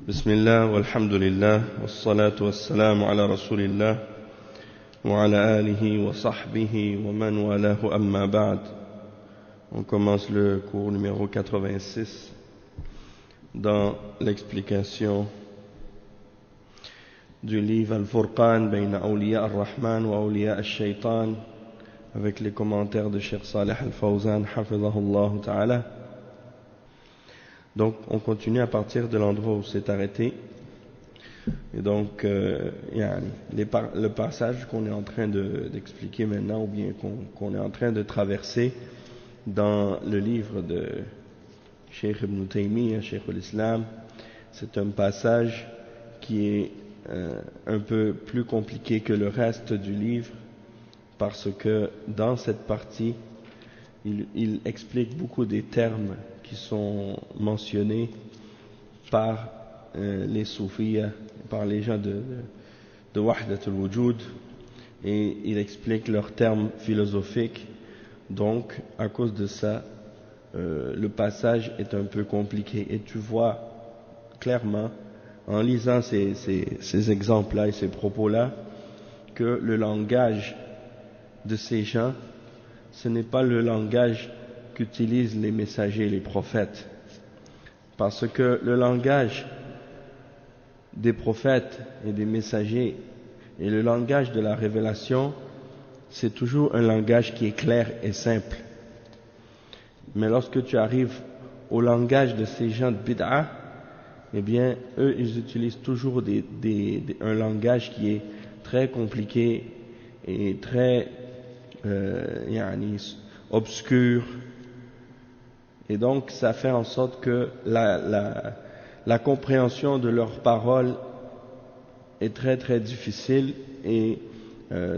بسم الله والحمد لله والصلاة والسلام على رسول الله وعلى آله وصحبه ومن والاه أما بعد. On commence le cours numéro 86 dans l'explication du livre Al-Furqan bayna awliya ar-Rahman wa awliya al-Shaytan avec les commentaires de Cheikh Salih Al-Fawzan hafidhahullah ta'ala. Donc on continue à partir de l'endroit où c'est arrêté. Et donc le passage qu'on est en train d'expliquer maintenant, ou bien qu'on est en train de traverser dans le livre de Cheikh Ibn Taymiyyah, Cheikh al-Islam, c'est un passage qui est un peu plus compliqué que le reste du livre, parce que dans cette partie il explique beaucoup des termes qui sont mentionnés par les soufis, par les gens de Wahdat al-Wujud, et il explique leurs termes philosophiques. Donc à cause de ça, le passage est un peu compliqué, et tu vois clairement en lisant ces exemples-là et ces propos-là que le langage de ces gens, ce n'est pas le langage qu'utilisent les messagers et les prophètes, parce que le langage des prophètes et des messagers et le langage de la révélation, c'est toujours un langage qui est clair et simple. Mais lorsque tu arrives au langage de ces gens de bid'a, eh bien eux ils utilisent toujours un langage qui est très compliqué et très obscur. Et donc ça fait en sorte que la compréhension de leurs paroles est très très difficile, et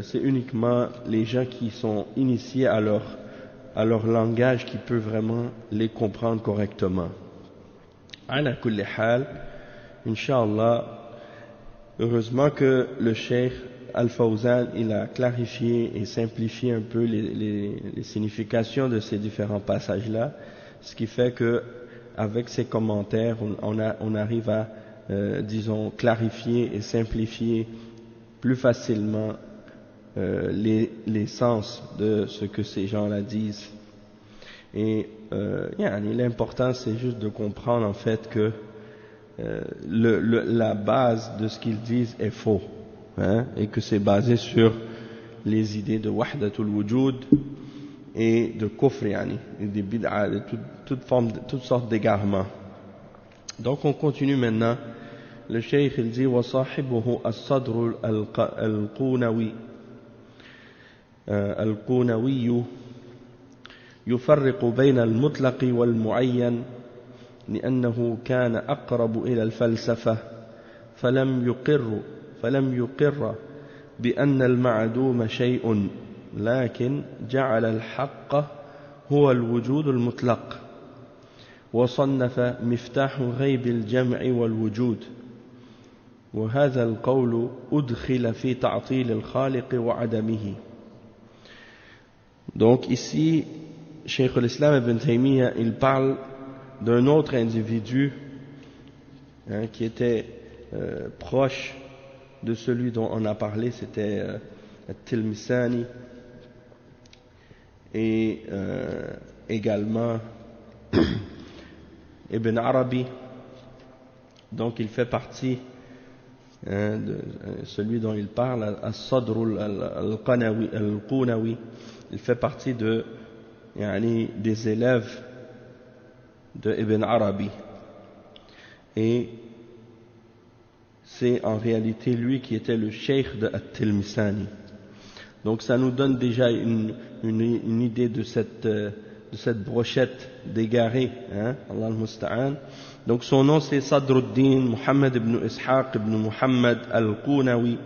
c'est uniquement les gens qui sont initiés à leur langage qui peuvent vraiment les comprendre correctement. Ala kulli hal, Inch'Allah, heureusement que le Cheikh Al-Fawzan il a clarifié et simplifié un peu les significations de ces différents passages-là, ce qui fait que avec ses commentaires on arrive à disons clarifier et simplifier plus facilement les sens de ce que ces gens-là disent. Et l'important c'est juste de comprendre en fait que la base de ce qu'ils disent est faux, et que c'est basé sur les idées de Wahdatul Wujud et de kufr, et des bid'a, de toutes sortes d'égarements. Donc on continue maintenant. Le cheikh il dit وصاحبه الصدر القونوي يفرق بين المطلق والمعين لأنه كان أقرب إلى الفلسفة فلم يقر بأن المعدوم شيء، لكن جعل الحق هو الوجود المطلق، وصنف مفتاح غيب الجمع والوجود، وهذا القول أدخل في تعطيل الخالق وعدمه. Donc ici, Cheikh al-Islam Ibn Taymiyyah, il parle d'un autre individu qui était proche de celui dont on a parlé, c'était At-Tilmisani, et également Ibn Arabi. Donc il fait partie de celui dont il parle, As-Sadr al-Qunawi, il fait partie des élèves de Ibn Arabi, et c'est en réalité lui qui était le cheikh de At-Tilmisani. Donc ça nous donne déjà une idée de cette brochette d'égarés, Allah al-Musta'an. Donc son nom c'est Sadruddin Muhammad ibn Ishaq ibn Muhammad al-Qunawi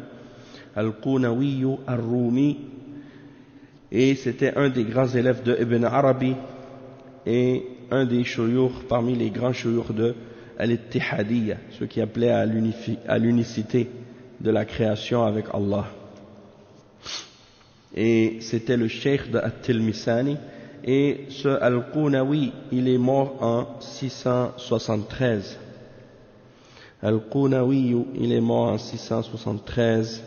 al-Rumi, et c'était un des grands élèves de Ibn Arabi et un des shuyukh parmi les grands shuyukh de Al-Ittihadiyya, ceux qui appelaient à l'unicité de la création avec Allah. Et c'était le cheikh de At-Tilmisani, et ce Al-Qunawi il est mort en 673. Al-Qunawi, il est mort en 673.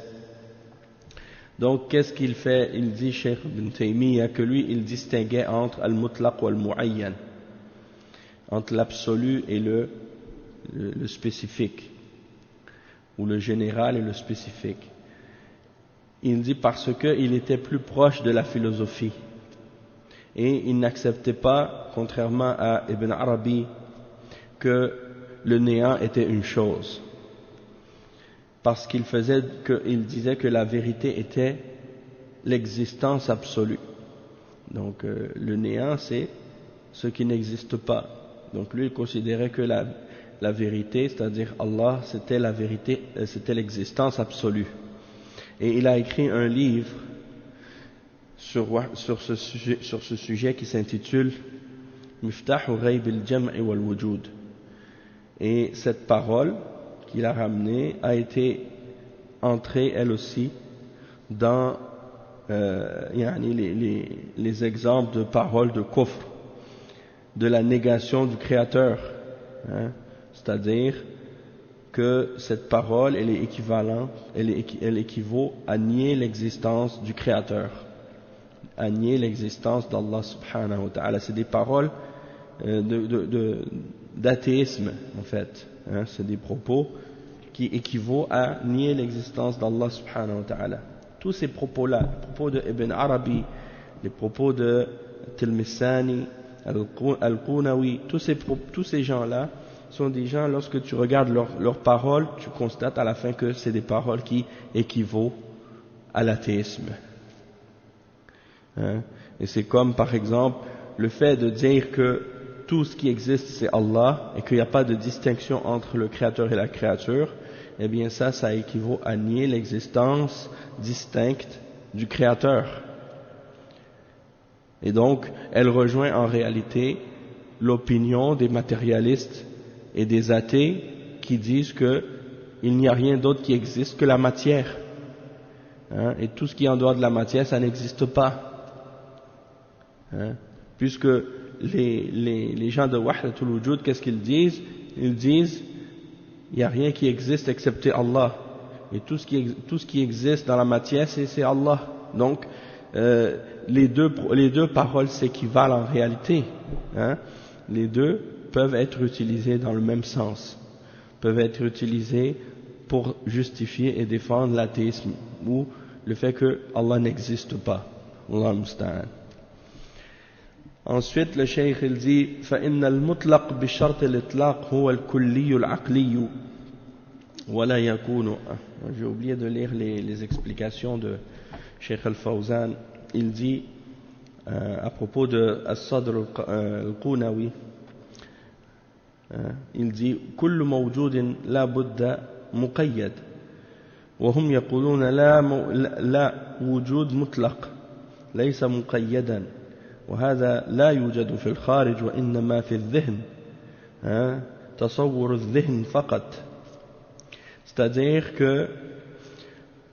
Donc, qu'est-ce qu'il fait? Il dit, Cheikh Ibn Taymiyyah, que lui, il distinguait entre Al-Mutlaq ou Al-Mu'ayyan, entre l'absolu et le spécifique, ou le général et le spécifique. Il dit parce qu'il était plus proche de la philosophie, et il n'acceptait pas, contrairement à Ibn Arabi, que le néant était une chose, parce qu'il disait que la vérité était l'existence absolue. Donc le néant, c'est ce qui n'existe pas. Donc lui, il considérait que la vérité, c'est-à-dire Allah, c'était la vérité, c'était l'existence absolue. Et il a écrit un livre sur ce sujet qui s'intitule Miftahu Ghayb al-Jam'i wal-Wujud. Et cette parole qu'il a ramenée a été entrée elle aussi dans les exemples de paroles de kufr, de la négation du Créateur, hein, c'est-à-dire que cette parole elle est équivalente, elle équivaut à nier l'existence du Créateur, à nier l'existence d'Allah subhanahu wa ta'ala. C'est des paroles d'athéisme en fait, hein, c'est des propos qui équivaut à nier l'existence d'Allah subhanahu wa ta'ala. Tous ces propos-là, les propos de Ibn Arabi, les propos de Tilmisani, Al-Qunawi, tous ces gens-là sont des gens, lorsque tu regardes leurs paroles, tu constates à la fin que c'est des paroles qui équivaut à l'athéisme. Hein? Et c'est comme par exemple le fait de dire que tout ce qui existe c'est Allah et qu'il n'y a pas de distinction entre le créateur et la créature, eh bien ça équivaut à nier l'existence distincte du créateur. Et donc elle rejoint en réalité l'opinion des matérialistes et des athées qui disent que il n'y a rien d'autre qui existe que la matière, hein, et tout ce qui est en dehors de la matière ça n'existe pas, hein, puisque les gens de Wahdatul Wujud, qu'est-ce qu'ils disent? Ils disent il n'y a rien qui existe excepté Allah, et tout ce qui existe dans la matière c'est Allah. Donc les deux paroles s'équivalent en réalité, hein. Les deux peuvent être utilisés dans le même sens, peuvent être utilisés pour justifier et défendre l'athéisme ou le fait que Allah n'existe pas. Allah musta'an. Ensuite le cheikh il dit فإن المطلق بشرط الإطلاق هو الكلي العقلي ولا يكون. J'ai oublié de lire les explications de Cheikh Al-Fawzan. Il dit à propos de As-Sadr al-Qunawi, il dit كل موجود لا بد مقيد وهم يقولون لا وجود مطلق ليس مقيدا وهذا لا يوجد في الخارج وإنما في الذهن تصور الذهن فقط. C'est-à-dire que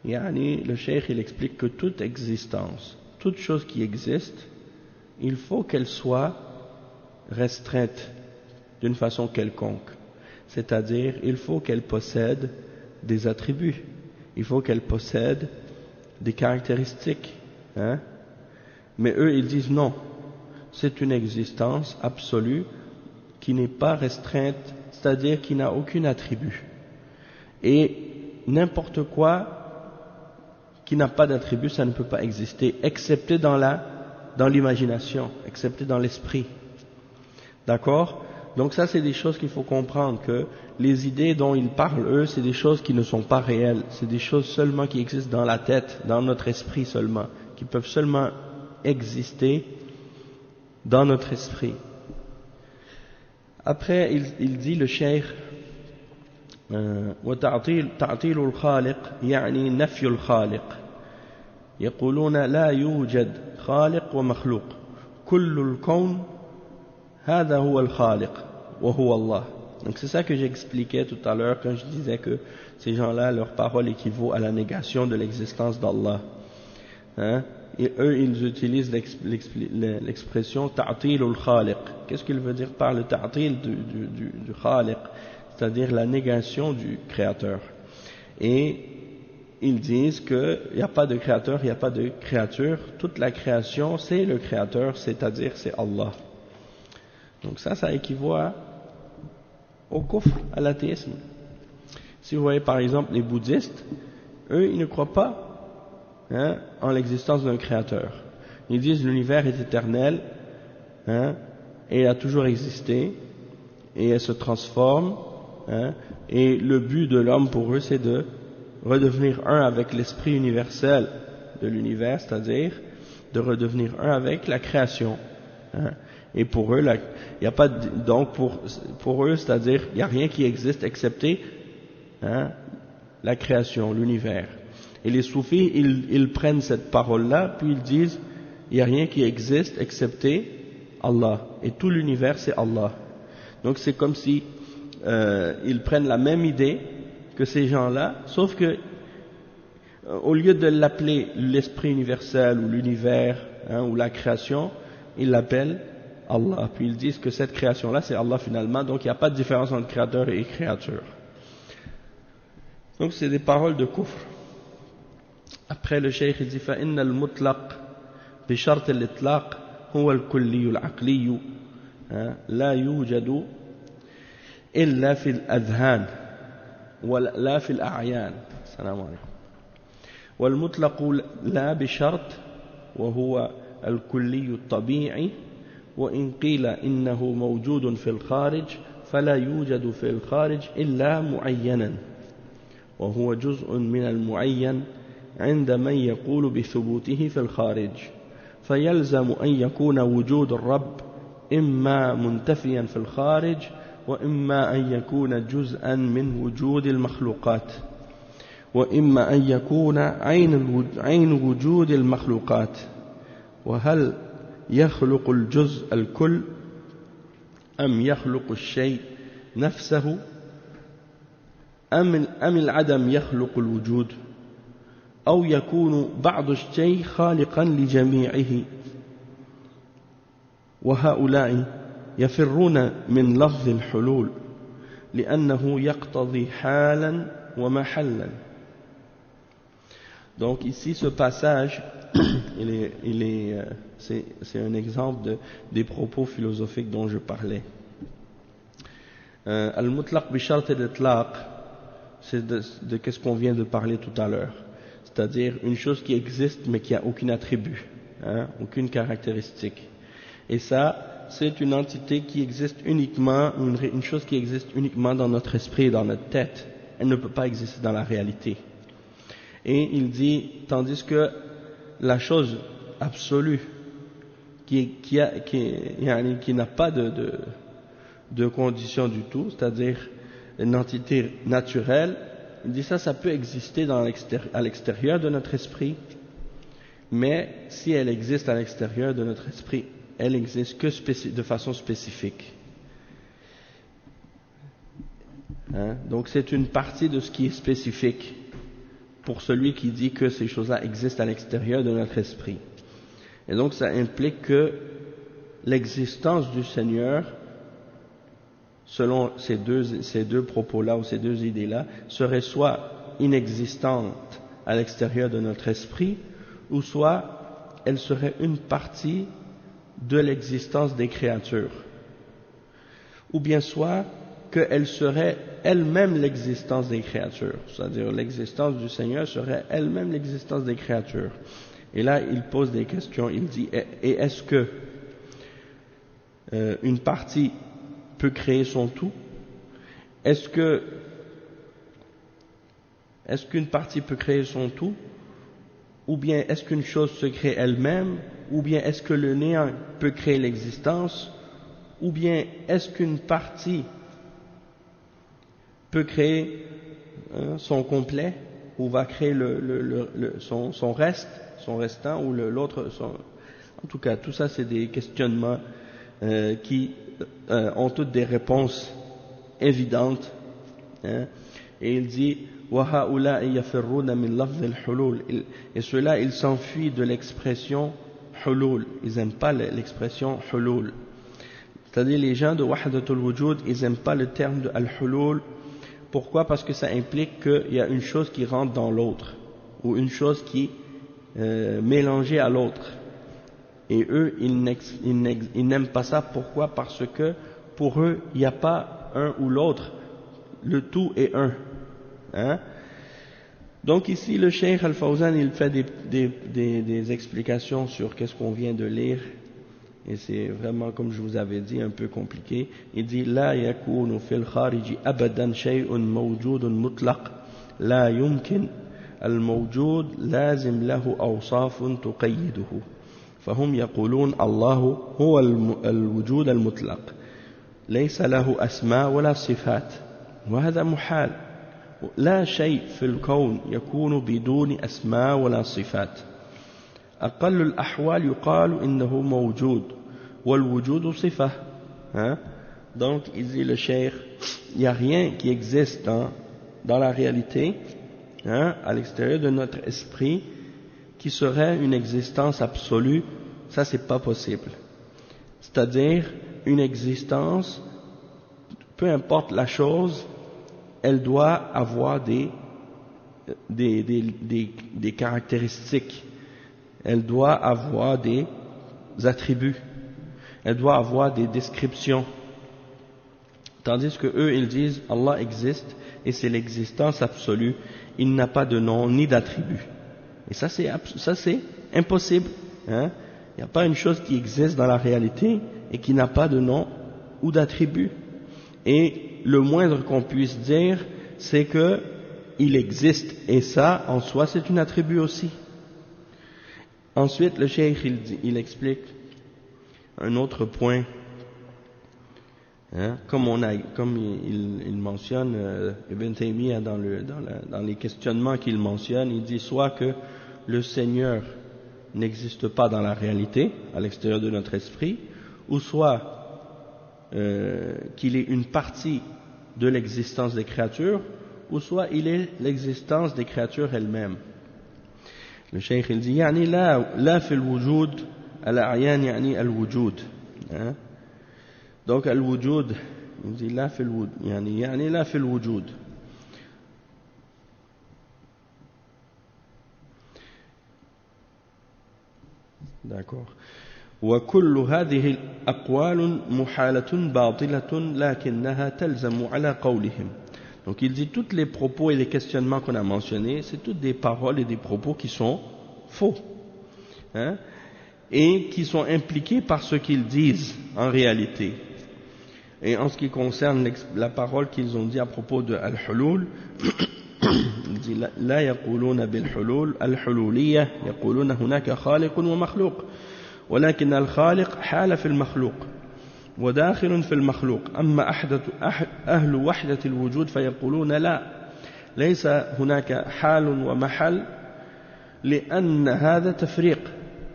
le cheikh il explique que toute existence, toute chose qui existe, il faut qu'elle soit restreinte d'une façon quelconque, c'est-à-dire il faut qu'elle possède des attributs, il faut qu'elle possède des caractéristiques, hein? Mais eux ils disent non, c'est une existence absolue qui n'est pas restreinte, c'est-à-dire qui n'a aucun attribut, et n'importe quoi qui n'a pas d'attribut ça ne peut pas exister excepté dans l'imagination, excepté dans l'esprit, d'accord? Donc ça c'est des choses qu'il faut comprendre, que les idées dont ils parlent eux c'est des choses qui ne sont pas réelles, c'est des choses seulement qui existent dans la tête, dans notre esprit seulement, qui peuvent seulement exister dans notre esprit. Après il dit le cheikh وتعطيل الخالق يعني نفي الخالق يقولون لا يوجد خالق ومخلوق كل الكون هذا هو الخالق وهو الله. Donc c'est ça que j'expliquais tout à l'heure quand je disais que ces gens-là, leur parole équivaut à la négation de l'existence d'Allah, hein? Et eux ils utilisent l'expression ta'til al-khaliq. Qu'est-ce qu'il veut dire par le ta'til du khaliq? c'est-à-dire la négation du créateur. Et ils disent qu'il n'y a pas de créateur, il n'y a pas de créature, toute la création c'est le créateur, c'est-à-dire c'est Allah. Donc ça équivaut au kufr, à l'athéisme. Si vous voyez par exemple les bouddhistes, eux ils ne croient pas en l'existence d'un créateur. Ils disent l'univers est éternel et il a toujours existé et elle se transforme et le but de l'homme pour eux c'est de redevenir un avec l'esprit universel de l'univers, c'est-à-dire de redevenir un avec la création. Et pour eux, il n'y a pas donc pour eux, c'est-à-dire il n'y a rien qui existe excepté la création, l'univers. Et les soufis, ils prennent cette parole-là, puis ils disent il n'y a rien qui existe excepté Allah. Et tout l'univers, c'est Allah. Donc c'est comme si ils prennent la même idée que ces gens-là, sauf que au lieu de l'appeler l'esprit universel ou l'univers ou la création, ils l'appellent Allah. Puis ils disent que cette création-là, c'est Allah finalement, donc il n'y a pas de différence entre créateur et créature. Donc c'est des paroles de kufr. Après le cheikh il dit فإن المطلق بشرط الإطلاق هو الكلي العقلي لا يوجد إلا في الأذهان ولا في الأعيان. السلام عليكم. والمطلق لا بشرط وهو الكلي الطبيعي وإن قيل إنه موجود في الخارج فلا يوجد في الخارج إلا معينا وهو جزء من المعين عند من يقول بثبوته في الخارج فيلزم أن يكون وجود الرب إما منتفيا في الخارج وإما أن يكون جزءا من وجود المخلوقات وإما أن يكون عين وجود المخلوقات وهل يخلق الجزء الكل أم يخلق الشيء نفسه أم العدم يخلق الوجود أو يكون بعض الشيء خالقا لجميعه وهؤلاء يفرون من لفظ الحلول لأنه يقتضي حالا ومحلا. Donc ici ce passage c'est un exemple des propos philosophiques dont je parlais. Al-mutlaq bi shart al-itlaq, c'est de qu'est-ce qu'on vient de parler tout à l'heure, c'est-à-dire une chose qui existe mais qui n'a aucun attribut, aucune caractéristique. Et ça, c'est une entité qui existe uniquement, une chose qui existe uniquement dans notre esprit et dans notre tête. Elle ne peut pas exister dans la réalité. Et il dit, tandis que la chose absolue qui n'a pas de condition du tout, c'est-à-dire une entité naturelle, il dit ça peut exister à l'extérieur de notre esprit, mais si elle existe à l'extérieur de notre esprit, elle existe que de façon spécifique. Donc c'est une partie de ce qui est spécifique pour celui qui dit que ces choses-là existent à l'extérieur de notre esprit. Et donc ça implique que l'existence du Seigneur, selon ces deux propos-là ou ces deux idées-là, serait soit inexistante à l'extérieur de notre esprit, ou soit elle serait une partie de l'existence des créatures, ou bien soit qu'elle serait elle-même l'existence des créatures, c'est-à-dire l'existence du Seigneur serait elle-même l'existence des créatures. Et là, il pose des questions, il dit, et est-ce que une partie peut créer son tout? Est-ce qu'une partie peut créer son tout? Ou bien est-ce qu'une chose se crée elle-même? Ou bien est-ce que le néant peut créer l'existence? Ou bien est-ce qu'une partie peut créer son complet, ou va créer son reste, son restant, ou l'autre? En tout cas, tout ça c'est des questionnements qui ont toutes des réponses évidentes. Et il dit et ceux-là ils s'enfuient de l'expression hulul, ils n'aiment pas l'expression hulul, C'est-à-dire les gens de Wahdatul Wujud, ils n'aiment pas le terme de Al-Hulul. Pourquoi? Parce que ça implique qu'il y a une chose qui rentre dans l'autre, ou une chose qui est mélangée à l'autre. Et eux, ils n'aiment pas ça. Pourquoi? Parce que pour eux, il n'y a pas un ou l'autre. Le tout est un. Hein? Donc ici, le Cheikh Al-Fawzan, il fait des explications sur qu'est-ce qu'on vient de lire. Et c'est vraiment, comme je vous avais dit, un peu compliqué. Il dit لا يكون في الخارج أبدا شيء موجود مطلق لا يمكن الموجود لازم له أوصاف تقيده فهم يقولون الله هو الوجود المطلق ليس له أسماء ولا صفات وهذا محال لا شيء في الكون يكون بدون أسماء ولا صفات أقل الأحوال يقال إنه موجود والوجود صفة. Donc il dit le cheikh, il n'y a rien qui existe dans la réalité, à l'extérieur de notre esprit, qui serait une existence absolue. Ça c'est pas possible. C'est-à-dire une existence, peu importe la chose, elle doit avoir des caractéristiques. Elle doit avoir des attributs, elle doit avoir des descriptions. Tandis que eux, ils disent Allah existe et c'est l'existence absolue, il n'a pas de nom ni d'attribut. Et ça c'est impossible. Il n'y a pas une chose qui existe dans la réalité et qui n'a pas de nom ou d'attribut. Et le moindre qu'on puisse dire, c'est que il existe, et ça en soi c'est un attribut aussi. Ensuite, le cheikh, il explique un autre point, comme il mentionne, Ibn Taymiyyah dans les questionnements qu'il mentionne, il dit soit que le Seigneur n'existe pas dans la réalité, à l'extérieur de notre esprit, ou soit qu'il est une partie de l'existence des créatures, ou soit il est l'existence des créatures elles-mêmes. Le cheikh il dit يعني لا في الوجود الأعيان يعني الوجود. Donc الوجود il dit لا في الوجود يعني لا في الوجود. D'accord. وكل هذه الأقوال محالة باطلة لكنها تلزم على قولهم. Donc il dit toutes les propos et les questionnements qu'on a mentionnés, c'est toutes des paroles et des propos qui sont faux, et qui sont impliqués par ce qu'ils disent en réalité. Et en ce qui concerne la parole qu'ils ont dit à propos de Al-Hulul, il dit لا يقولون بالحلول الحلولية يقولون هناك خالق ومخلوق ولكن الخالق حال في المخلوق وداخل في المخلوق أما أهل وحدة الوجود فيقولون لا ليس هناك حال ومحل لأن هذا تفريق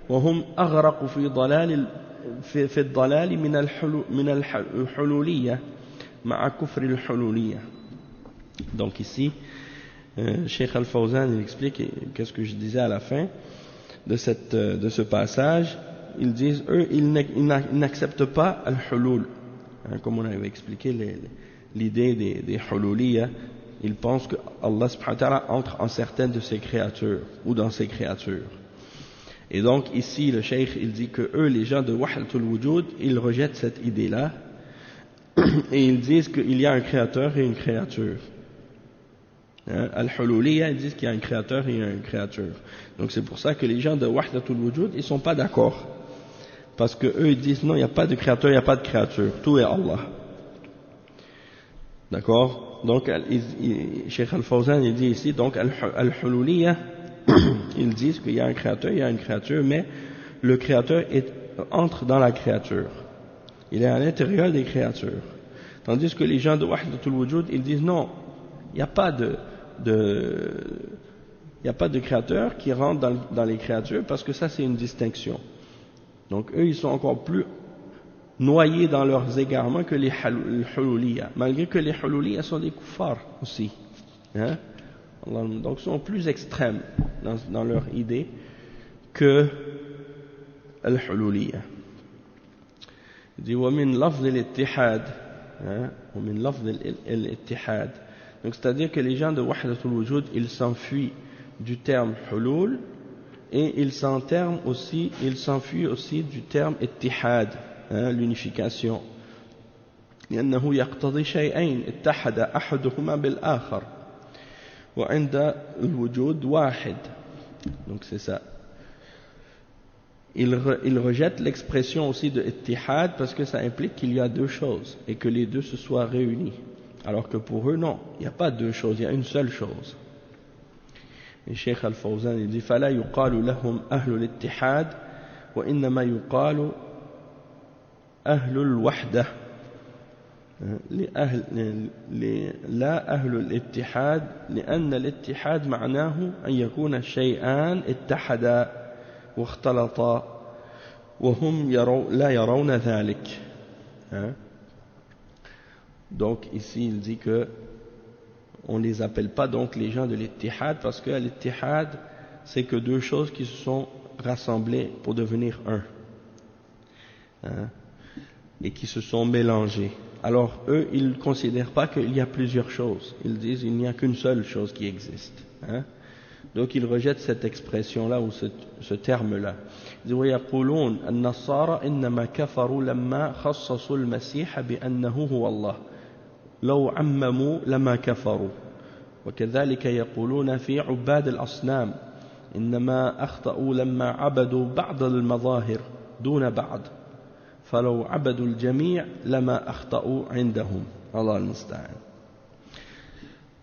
وهم أغرقوا في الضلال من الحلولية مع كفر الحلولية. Donc ici Cheikh Al-Fawzan il explique qu'est-ce que je disais à la fin de ce passage. Ils disent, eux, ils n'acceptent pas al-hulul. Comme on avait expliqué l'idée des hululiyya, ils pensent que Allah subhanahu wa ta'ala entre en certaines de ses créatures, ou dans ses créatures. Et donc ici, le cheikh, il dit que eux, les gens de Wahdatul Wujud, ils rejettent cette idée-là, et ils disent qu'il y a un créateur et une créature. Al-hululiyya, ils disent qu'il y a un créateur et une créature. Donc c'est pour ça que les gens de Wahdatul Wujud, ils sont pas d'accord. Parce que eux ils disent non, il n'y a pas de créateur, il n'y a pas de créature, tout est Allah. D'accord? Donc Cheikh Al-Fawzan il dit ici, donc Al-Hululiyya, ils disent qu'il y a un créateur, il y a une créature, mais le créateur entre dans la créature. Il est à l'intérieur des créatures. Tandis que les gens de Wahdatul Wujud, ils disent non, il n'y a pas de créateur qui rentre dans les créatures, parce que ça c'est une distinction. Donc eux ils sont encore plus noyés dans leurs égarements que les hululiyya, malgré que les hululiyya sont des kuffars aussi. Donc ils sont plus extrêmes dans leur idée que al-hululiyya. Il dit ومن لفظ الاتحاد, ومن لفظ الاتحاد. Donc c'est-à-dire que les gens de Wahdatul Wujud, ils s'enfuient du terme hulul et ils s'enfuient aussi du terme ittihad, l'unification. لأنه يقتضي شيئين اتحد أحدهما بالآخر وعند الوجود واحد. Donc c'est ça. Il rejette l'expression aussi de ittihad parce que ça implique qu'il y a deux choses et que les deux se soient réunis. Alors que pour eux, non, il n'y a pas deux choses, il y a une seule chose. Et Cheikh Al-Fawzan, il dit فَلَا يُقَالُ لَهُمْ أَهْلُ الاتحاد وإنما يقال أهل الوحدة. لا أهل الاتحاد لأن الاتحاد معناه أن يكون الشيئان اتحدا واختلطا وهم لا يرون ذلك. Donc ici il dit que on ne les appelle pas donc les gens de l'ittihad parce que l'ittihad c'est que deux choses qui se sont rassemblées pour devenir un, et qui se sont mélangées. Alors eux ils ne considèrent pas qu'il y a plusieurs choses, ils disent il n'y a qu'une seule chose qui existe. Donc ils rejettent cette expression-là ou ce terme-là. Ils disent ويقولون النصارى إنما كفروا لما خصصوا المسيح بأنه هو الله لو عمموا لما كفروا وكذلك يقولون في عباد الأصنام إنما أخطأوا لما عبدوا بعض المظاهر دون بعض فلو عبدوا الجميع لما أخطأوا عندهم الله المستعان.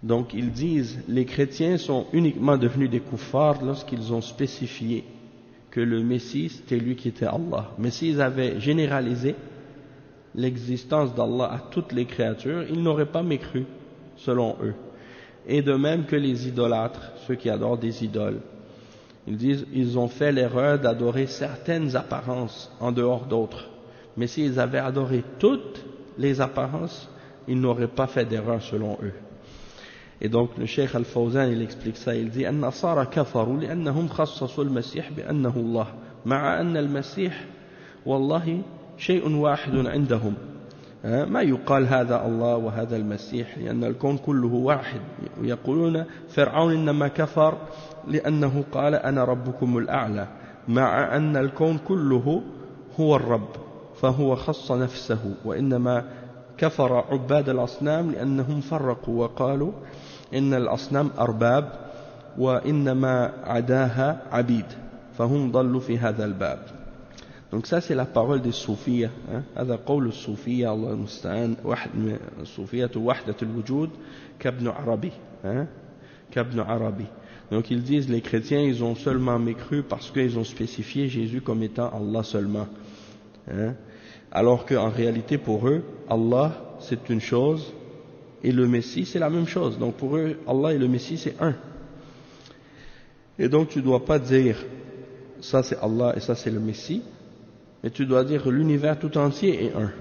Donc ils disent les chrétiens sont uniquement devenus des kuffars lorsqu'ils ont spécifié que le Messie c'était lui qui était Allah. Mais s'ils avaient généralisé l'existence d'Allah à toutes les créatures, ils n'auraient pas mécru selon eux. Et de même que les idolâtres, ceux qui adorent des idoles, ils disent ils ont fait l'erreur d'adorer certaines apparences en dehors d'autres. Mais s'ils avaient adoré toutes les apparences, ils n'auraient pas fait d'erreur selon eux. Et donc le Cheikh Al-Fawzan il explique ça, il dit النصارى كفروا لأنهم خصصوا المسيح بأنه الله مع أن المسيح والله شيء واحد عندهم ما يقال هذا الله وهذا المسيح لأن الكون كله واحد. ويقولون فرعون إنما كفر لأنه قال أنا ربكم الأعلى مع أن الكون كله هو الرب فهو خص نفسه. وإنما كفر عباد الأصنام لأنهم فرقوا وقالوا إن الأصنام أرباب وإنما عداها عبيد فهم ضلوا في هذا الباب. Donc ça c'est la parole des soufiyas, هذا قول الصوفية الله المستعان صوفية وحدة الوجود كابن عربي كابن عربي. Donc ils disent les chrétiens ils ont seulement mécru parce qu'ils ont spécifié Jésus comme étant Allah seulement, alors qu'en réalité pour eux Allah c'est une chose et le Messie c'est la même chose. Donc pour eux Allah et le Messie c'est un. Et donc tu ne dois pas dire ça c'est Allah et ça c'est le Messie, mais tu dois dire l'univers tout entier est un.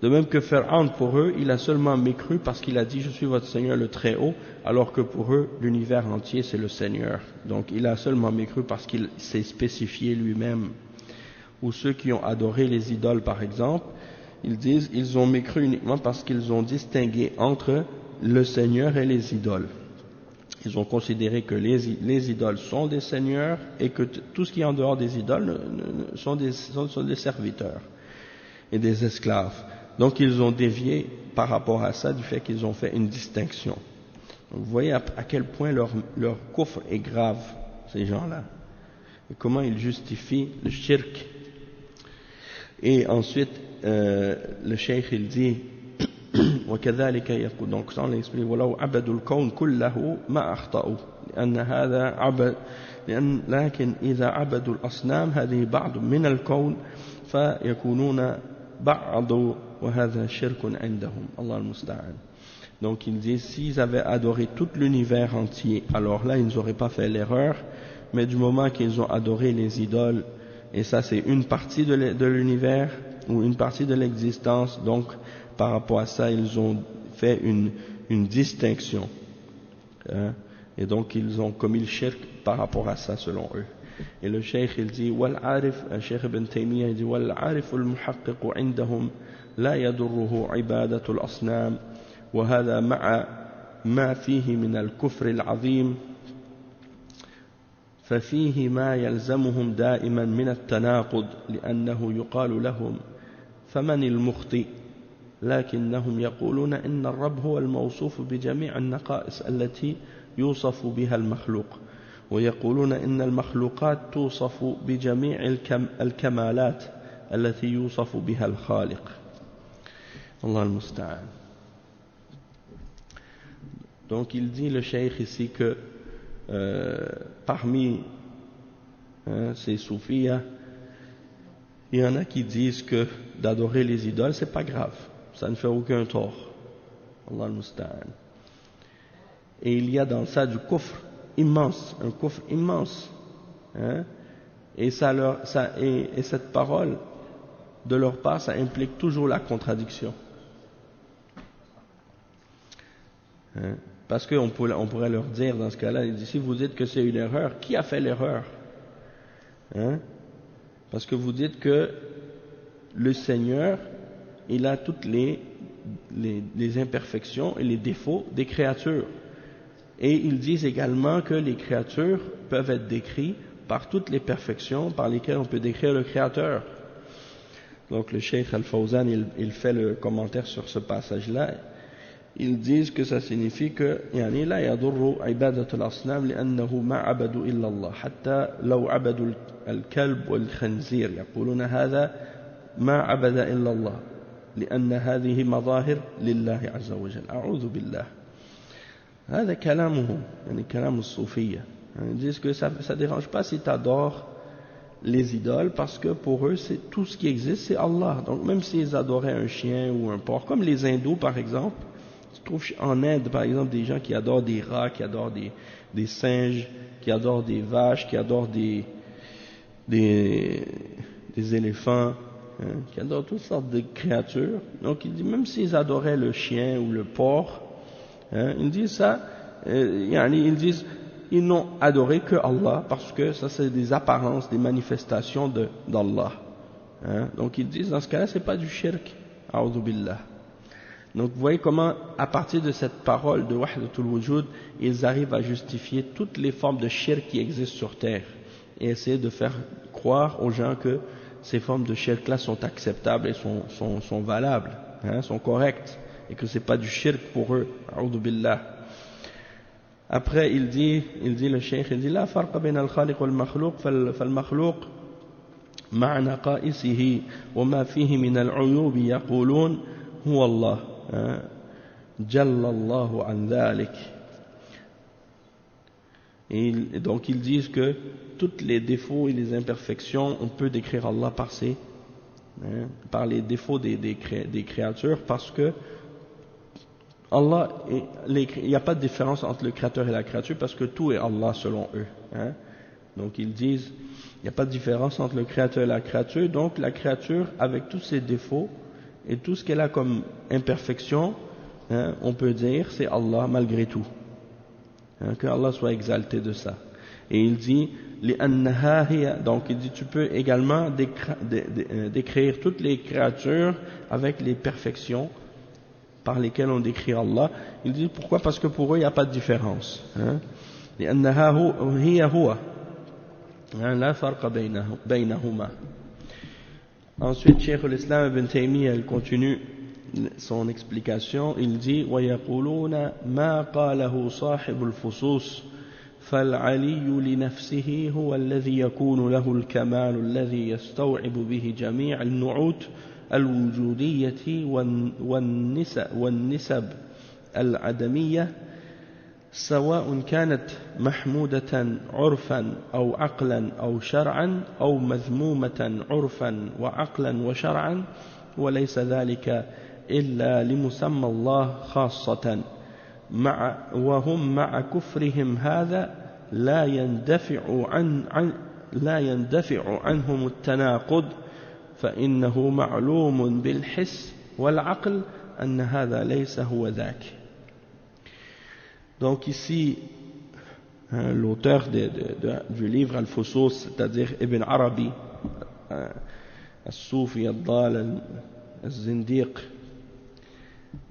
De même que Pharaon pour eux il a seulement mécru parce qu'il a dit je suis votre Seigneur le Très-Haut, alors que pour eux l'univers entier c'est le Seigneur. Donc il a seulement mécru parce qu'il s'est spécifié lui-même. Ou ceux qui ont adoré les idoles par exemple, ils disent ils ont mécru uniquement parce qu'ils ont distingué entre le Seigneur et les idoles. Ils ont considéré que les idoles sont des seigneurs et que tout ce qui est en dehors des idoles sont des serviteurs et des esclaves. Donc ils ont dévié par rapport à ça du fait qu'ils ont fait une distinction. Donc, vous voyez à quel point leur kufr est grave, ces gens-là. Et comment ils justifient le shirk. Et ensuite, le cheikh il dit وكذلك يقول donc ça on l'explique ولو عبدوا الكون كله ما أخطأوا لأن هذا عبد لكن إذا عبدوا الأصنام هذه بعض من الكون فيكونون بعض وهذا شرك عندهم الله المستعان. Donc ils disent s'ils avaient adoré tout l'univers entier alors là ils n'auraient pas fait l'erreur, mais du moment qu'ils ont adoré les idoles et ça c'est une partie de l'univers ou une partie de l'existence, donc par rapport à ça ils ont fait une distinction, et donc ils ont commis le shirk par rapport à ça selon eux. Et le cheikh il dit والعارف الشيخ ابن تيمية il dit والعارف المحقق عندهم لا يضره عبادة الأصنام وهذا مع ما فيه من الكفر العظيم ففيه ما يلزمهم دائما من التناقض لأنه يقال لهم فمن المخطئ لكنهم يقولون إن الرب هو الموصوف بجميع النقائص التي يوصف بها المخلوق ويقولون إن المخلوقات توصف بجميع الكمالات التي يوصف بها الخالق الله المستعان. Donc il dit le cheikh ici que parmi ces soufis, il y en a qui disent que d'adorer les idoles c'est pas grave, ça ne fait aucun tort. Allah al-Musta'an. Et il y a dans ça du kufr immense, un kufr immense. Et cette parole de leur part, ça implique toujours la contradiction. Parce qu'on pourrait leur dire dans ce cas-là, si vous dites que c'est une erreur, qui a fait l'erreur? Parce que vous dites que le Seigneur, il a toutes les imperfections et les défauts des créatures. Et ils disent également que les créatures peuvent être décrites par toutes les perfections par lesquelles on peut décrire le Créateur. Donc le Cheikh Al-Fawzan, il fait le commentaire sur ce passage-là. Ils disent que ça signifie que يعني لا يضر عبادة الأصنام لأنه ما عبدوا إلا الله حتى لو عبدوا الكلب والخنزير يقولون هذا ما عبد إلا الله لأن هذه مظاهر لله عز وجل أعوذ بالله. هذا كلامهم يعني كلام الصوفية. Ils disent que ça ne dérange pas si tu adores les idoles parce que pour eux c'est tout ce qui existe c'est Allah. Donc même s'ils adoraient un chien ou un porc, comme les hindous par exemple, tu trouves en Inde par exemple des gens qui adorent des rats, qui adorent des singes, qui adorent des vaches, qui adorent des éléphants, qui adorent toutes sortes de créatures. Donc il dit même s'ils adoraient le chien ou le porc, ils disent ça, ils disent ils n'ont adoré que Allah parce que ça c'est des apparences, des manifestations d'Allah. Donc ils disent dans ce cas-là c'est pas du shirk. A'udhu billah. Donc vous voyez comment à partir de cette parole de Wahdatul Wujud ils arrivent à justifier toutes les formes de shirk qui existent sur terre et essayer de faire croire aux gens que ces formes de shirk là sont acceptables et sont valables, sont correctes et que c'est pas du shirk pour eux. A'udhu billah. Après il dit le cheikh il dit لا فرق بين الخالق والمخلوق فالمخلوق مع نقائصه وما فيه من العيوب يقولون هو الله جل الله عن ذلك. Et donc ils disent que tous les défauts et les imperfections on peut décrire Allah par les défauts des créatures parce que Allah, il n'y a pas de différence entre le créateur et la créature parce que tout est Allah selon eux. Donc ils disent, il n'y a pas de différence entre le créateur et la créature, donc la créature avec tous ses défauts et tout ce qu'elle a comme imperfection, on peut dire c'est Allah malgré tout. Que Allah soit exalté de ça. Et il dit, donc il dit tu peux également décrire toutes les créatures avec les perfections par lesquels on décrit Allah. Il dit pourquoi? Parce que pour eux il n'y a pas de différence. Ensuite Cheikh al-Islam ibn Taymiyyah il continue son explication. Il dit وَيَقُولُونَ مَا قَالَهُ صَاحِبُ الْفُصُوصِ فَالْعَلِيُّ لِنَفْسِهِ هُوَ الَّذِي يَكُونُ لَهُ الْكَمَالُ الَّذِي يَسْتَوْعِبُ بِهِ جَمِيعَ النُّعُوتِ الوجودية والنسب العدمية سواء كانت محمودة عرفا أو عقلا أو شرعا أو مذمومة عرفا وعقلا وشرعا وليس ذلك إلا لمسمى الله خاصة وهم مع كفرهم هذا لا يندفع عنهم التناقض فإنه معلوم بالحس والعقل أن هذا ليس هو ذاك. Donc ici l'auteur du livre Al-Fusus, c'est-à-dire Ibn Arabi, As-Soufi Ad-Dal Al-Zindiq,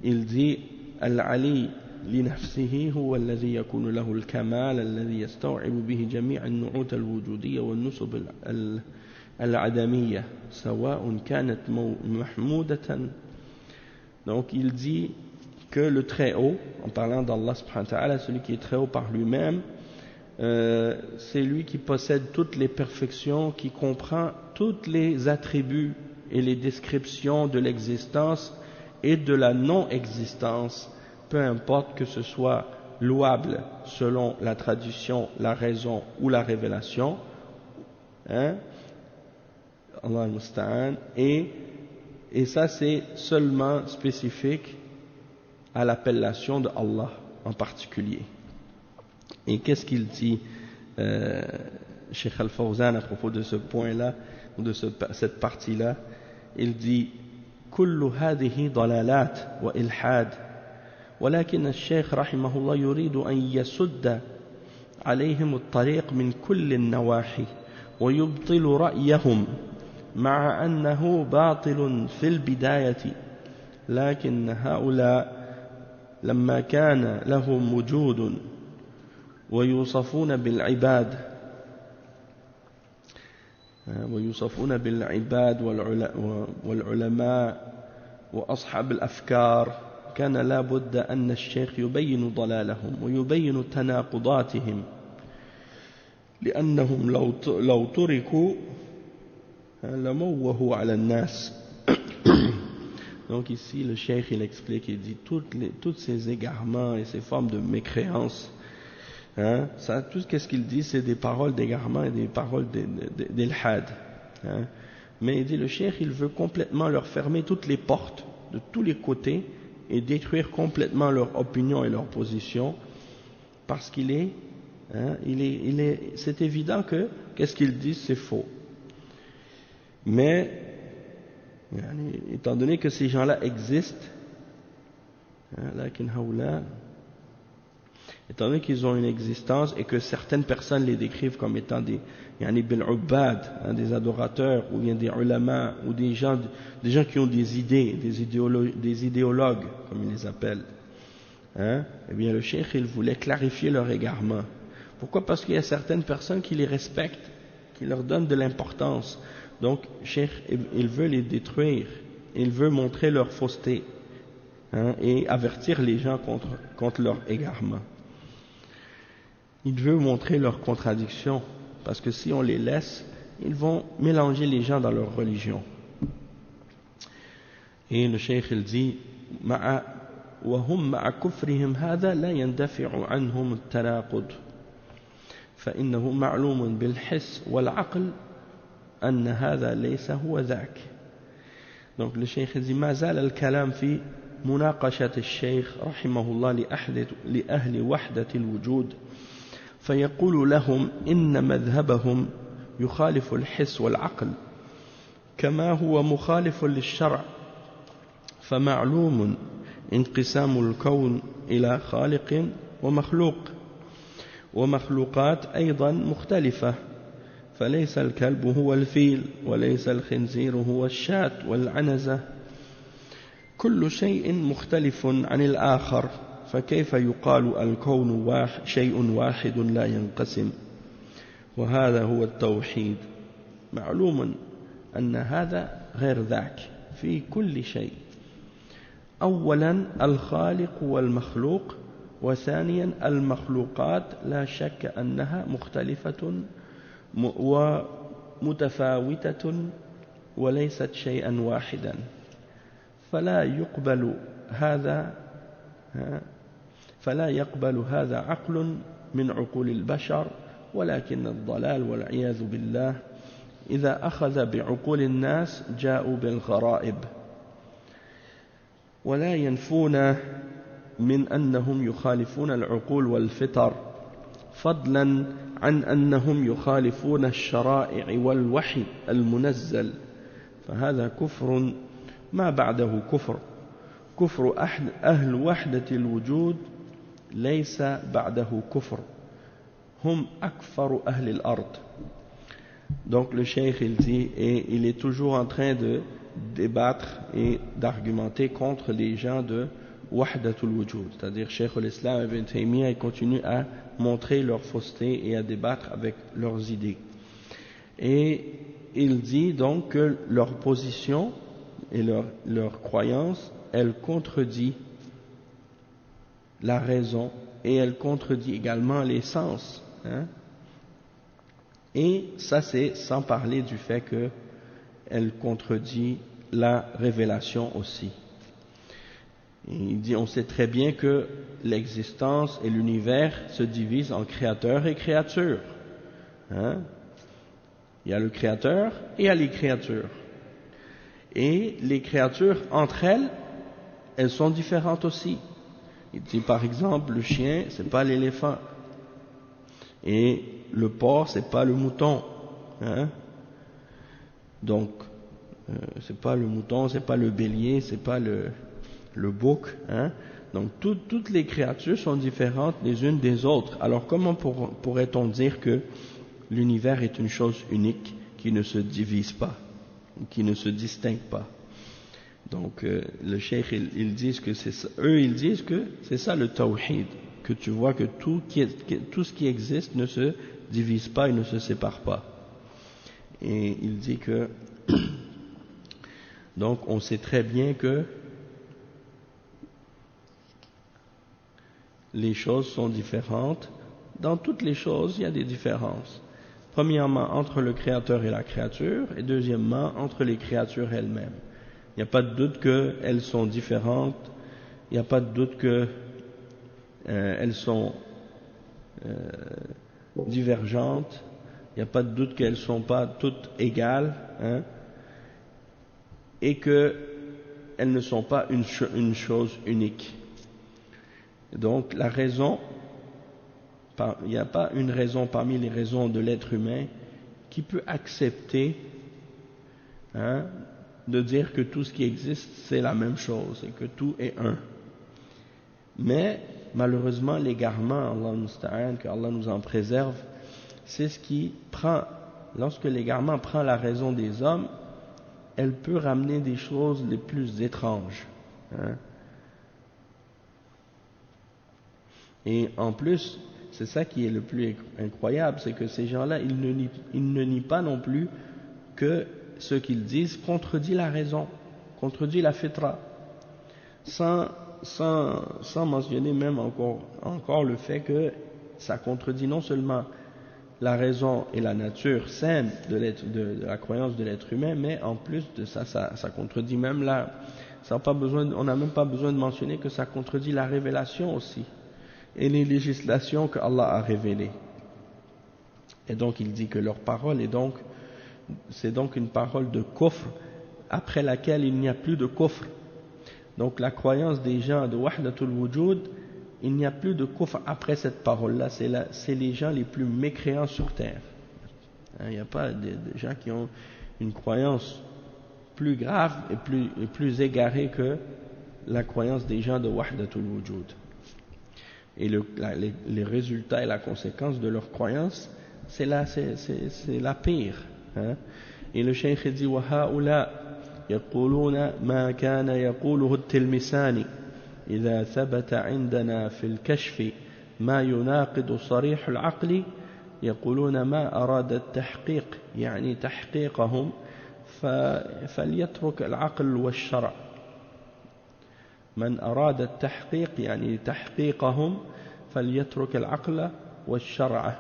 il dit Al-Ali لنفسه هو الذي يكون له الكمال الذي يستوعب به جميع النعوت الوجودية والنسب العدمية سواء كانت محمودة. Donc il dit que le très haut, en parlant d'Allah subhanahu wa ta'ala, celui qui est très haut par lui-même, c'est lui qui possède toutes les perfections, qui comprend tous les attributs et les descriptions de l'existence et de la non-existence, peu importe que ce soit louable selon la tradition, la raison ou la révélation, Allah al-Musta'an, et ça c'est seulement spécifique à l'appellation de Allah en particulier. Et qu'est-ce qu'il dit Cheikh Al-Fawzan à propos de ce point-là, ou de cette partie-là? Il dit كل هذه ضلالات وإلحاد ولكن الشيخ رحمه الله يريد أن يسد عليهم الطريق من كل النواحي ويبطل رأيهم مع أنه باطل في البداية، لكن هؤلاء لما كان لهم وجود ويوصفون بالعباد والعلماء وأصحاب الأفكار، كان لا بد أن الشيخ يبين ضلالهم ويبين تناقضاتهم، لأنهم لو تركوا لموهوا على الناس. Donc ici le cheikh il explique, il dit tous ces égarements et ces formes de mécréance, tout ce qu'il dit c'est des paroles d'égarement et des paroles d'ilhad, mais il dit le cheikh il veut complètement leur fermer toutes les portes de tous les côtés et détruire complètement leur opinion et leur position, parce c'est évident que qu'est-ce qu'ils disent c'est faux, mais étant donné que ces gens-là existent, étant donné qu'ils ont une existence et que certaines personnes les décrivent comme étant des bil-ubbad, des adorateurs, ou bien des ulama, ou des gens qui ont des idées, des idéologues, comme ils les appellent, eh bien le cheikh il voulait clarifier leur égarement. Pourquoi? Parce qu'il y a certaines personnes qui les respectent, qui leur donnent de l'importance. Donc cheikh il veut les détruire, il veut montrer leur fausseté, et avertir les gens contre leur égarement. Il veut montrer leurs contradictions, parce que si on les laisse, ils vont mélanger les gens dans leur religion. Et le cheikh il dit وهم مع كفرهم هذا لا يندفع عنهم التناقض فإنه معلوم بالحس والعقل أن هذا ليس هو ذاك. Donc le cheikh dit ما زال الكلام في مناقشة الشيخ رحمه الله لأهل وحدة الوجود، فيقول لهم إن مذهبهم يخالف الحس والعقل كما هو مخالف للشرع، فمعلوم انقسام الكون إلى خالق ومخلوق، ومخلوقات أيضا مختلفة، فليس الكلب هو الفيل وليس الخنزير هو الشاة والعنزة، كل شيء مختلف عن الآخر، فكيف يقال الكون شيء واحد لا ينقسم؟ وهذا هو التوحيد، معلوم أن هذا غير ذاك في كل شيء، أولا الخالق والمخلوق، وثانيا المخلوقات لا شك أنها مختلفة ومتفاوتة وليست شيئا واحدا، فلا يقبل هذا عقل من عقول البشر، ولكن الضلال والعياذ بالله إذا أخذ بعقول الناس جاءوا بالغرائب، ولا ينفون من أنهم يخالفون العقول والفطر، فضلا عن أنهم يخالفون الشرائع والوحي المنزل، فهذا كفر ما بعده كفر أهل وحدة الوجود ليس بعده كفر، hum akfaru ahli al-ard. Donc le cheikh il dit, et il est toujours en train de débattre et d'argumenter contre les gens de Wahdatul Wujud, c'est-à-dire Cheikh al-Islam Ibn Taymiyyah, il continue à montrer leur fausseté et à débattre avec leurs idées. Et il dit donc que leur position et leur croyance, elle contredit la raison et elle contredit également les sens. Et ça c'est sans parler du fait qu'elle contredit la révélation aussi. Et il dit, on sait très bien que l'existence et l'univers se divisent en créateur et créature. Il y a le créateur et il y a les créatures. Et les créatures, entre elles, elles sont différentes aussi. Il dit par exemple, le chien, c'est pas l'éléphant. Et le porc, c'est pas le mouton. Donc, c'est pas le mouton, c'est pas le bélier, c'est pas le bouc. Donc, toutes les créatures sont différentes les unes des autres. Alors, comment pourrait-on dire que l'univers est une chose unique qui ne se divise pas, qui ne se distingue pas? Donc, le cheikh, ils disent que c'est ça. Eux, ils disent que c'est ça le tawhid, que tu vois que tout ce qui existe ne se divise pas et ne se sépare pas. Et il dit que donc on sait très bien que les choses sont différentes. Dans toutes les choses, il y a des différences. Premièrement, entre le créateur et la créature, et deuxièmement, entre les créatures elles-mêmes. Il n'y a pas de doute qu'elles sont différentes, il n'y a pas de doute qu'elles sont divergentes, il n'y a pas de doute qu'elles ne sont pas toutes égales, et qu'elles ne sont pas une chose unique. Donc la raison, il n'y a pas une raison parmi les raisons de l'être humain qui peut accepter de dire que tout ce qui existe c'est la même chose et que tout est un. Mais malheureusement l'égarement, Allah musta'an, que Allah nous en préserve, c'est ce qui prend, lorsque l'égarement prend la raison des hommes, elle peut ramener des choses les plus étranges. Et en plus, c'est ça qui est le plus incroyable, c'est que ces gens-là, ils ne nient pas non plus que ce qu'ils disent contredit la raison, contredit la fitra, sans mentionner même encore le fait que ça contredit non seulement la raison et la nature saine de la croyance de l'être humain, mais en plus de ça, ça contredit même on n'a même pas besoin de mentionner que ça contredit la révélation aussi, et les législations que Allah a révélées. Et donc il dit que leur parole c'est donc une parole de kufr, après laquelle il n'y a plus de kufr. Donc la croyance des gens de Wahdatul Wujud, il n'y a plus de kufr après cette parole-là, c'est les gens les plus mécréants sur terre. Il n'y a pas de gens qui ont une croyance plus grave et plus égarée que la croyance des gens de Wahdatul Wujud. Et les résultats et la conséquence de leur croyance, c'est la pire. Et le cheikh dit وَهَؤُلَاء يقولون ما كان يقوله التلمساني إذا ثبت عندنا في الكشف ما يناقض صريح العقل يقولون ما أراد التحقيق يعني تحقيقهم فليترك العقل والشرع من أراد التحقيق يعني تحقيقهم فليترك العقل والشرع.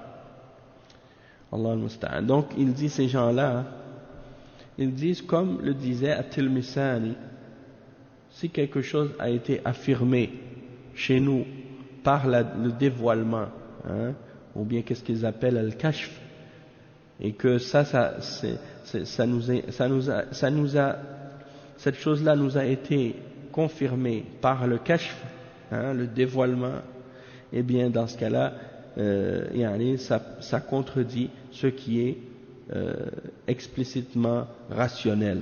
Allah al-Musta'an. Donc il dit, ces gens-là, ils disent comme le disait At-Tilmisani, si quelque chose a été affirmé chez nous par le dévoilement, ou bien qu'est-ce qu'ils appellent al-kashf, et que cette chose-là nous a été confirmée par le kashf, le dévoilement, eh bien dans ce cas-là, ça contredit ce qui est explicitement rationnel.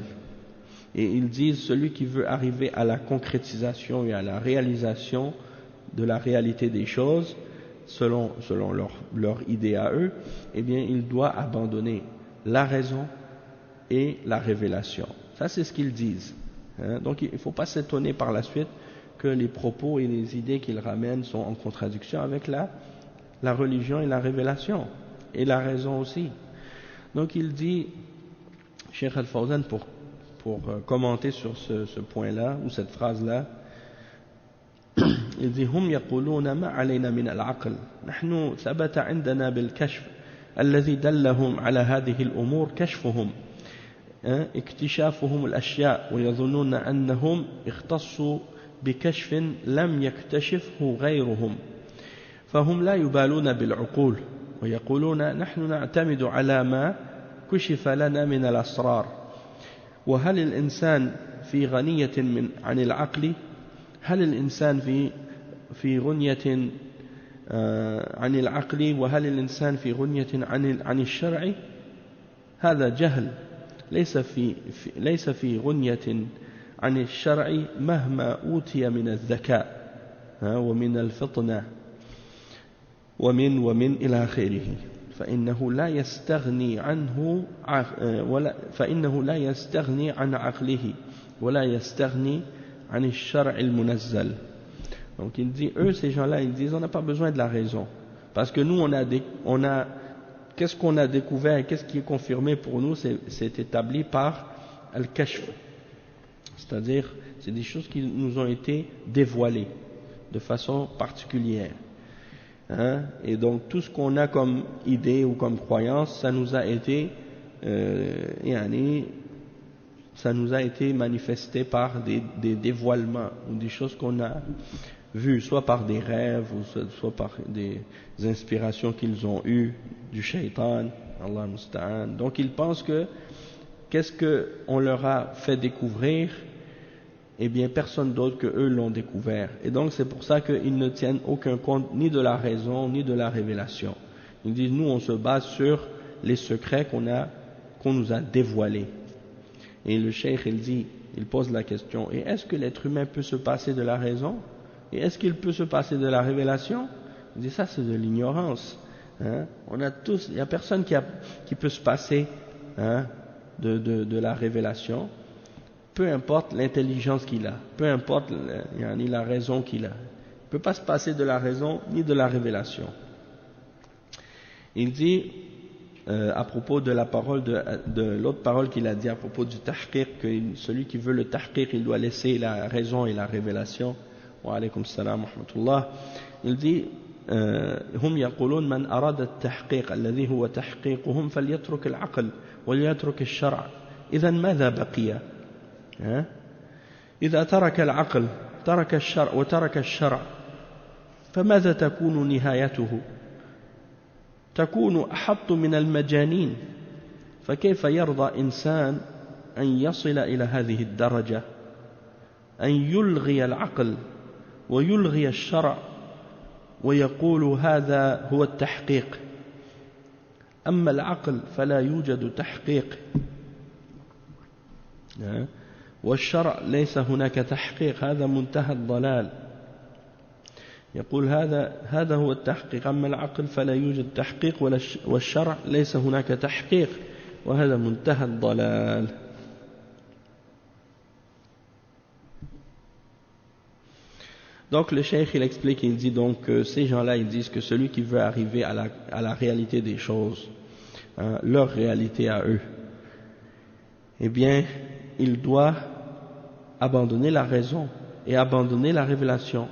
Et ils disent, celui qui veut arriver à la concrétisation et à la réalisation de la réalité des choses, selon leur idée à eux, eh bien il doit abandonner la raison et la révélation. Ça c'est ce qu'ils disent. Donc il ne faut pas s'étonner par la suite que les propos et les idées qu'ils ramènent sont en contradiction avec la religion et la révélation, et la raison aussi. Donc il dit, Cheikh Al-Fawzan, pour commenter sur ce point-là, ou cette phrase-là, il dit هم يقولون ما علينا من العقل نحن ثبت عندنا بالكشف الذي دلهم على هذه الأمور كشفهم اكتشافهم الأشياء ويظنون أنهم اختصوا بكشف لم يكتشفه غيرهم فهم لا يبالون بالعقول ويقولون نحن نعتمد على ما كشف لنا من الأسرار وهل الإنسان في غنية عن العقل هل الإنسان في غنية عن العقل وهل الإنسان في غنية عن الشرع هذا جهل ليس في غنية عن الشرع مهما أوتي من الذكاء ومن الفطنة ومن إلى آخره فإنه لا يستغني عن عقله ولا يستغني عن الشرع المنزل. Donc il dit, eux ces gens-là ils disent on n'a pas besoin de la raison parce que nous qu'est-ce qu'on a découvert, qu'est-ce qui est confirmé pour nous, c'est établi par al-kashf, c'est-à-dire c'est des choses qui nous ont été dévoilées de façon particulière. Et donc tout ce qu'on a comme idée ou comme croyance, ça nous a été manifesté par des dévoilements ou des choses qu'on a vues, soit par des rêves ou soit par des inspirations qu'ils ont eues du shaitan, Allah musta'an. Donc ils pensent que qu'est-ce qu'on leur a fait découvrir, eh bien personne d'autre que eux l'ont découvert. Et donc c'est pour ça qu'ils ne tiennent aucun compte ni de la raison ni de la révélation. Ils disent nous on se base sur les secrets qu'on nous a dévoilés. Et le cheikh il pose la question, et est-ce que l'être humain peut se passer de la raison? Et est-ce qu'il peut se passer de la révélation? Il dit ça c'est de l'ignorance. On a tous, il n'y a personne qui peut se passer de la révélation. Peu importe l'intelligence qu'il a, peu importe la raison qu'il a. Il ne peut pas se passer de la raison ni de la révélation. Il dit, à propos de la parole de l'autre parole qu'il a dit à propos du tahqiq, que celui qui veut le tahqiq, il doit laisser la raison et la révélation. Wa alaykum salam wa rahmatullah. Il dit, هم يقولون من أراد التحقيق الذي هو تحقيقهم فليترك العقل وليترك الشرع إذا ماذا بقي؟ إذا ترك العقل ترك الشرع وترك الشرع فماذا تكون نهايته؟ تكون أحط من المجانين. فكيف يرضى إنسان أن يصل إلى هذه الدرجة أن يلغي العقل ويلغي الشرع ويقول هذا هو التحقيق؟ أما العقل فلا يوجد تحقيق والشرع ليس هناك تحقيق، هذا منتهى الضلال. يقول هذا هو التحقيق، أما العقل فلا يوجد تحقيق والشرع ليس هناك تحقيق وهذا منتهى الضلال. Donc le cheikh il explique, il dit donc que ces gens-là ils disent que celui qui veut arriver à la réalité des choses, leur réalité à eux, eh bien il doit abandonner la raison et abandonner la révélation.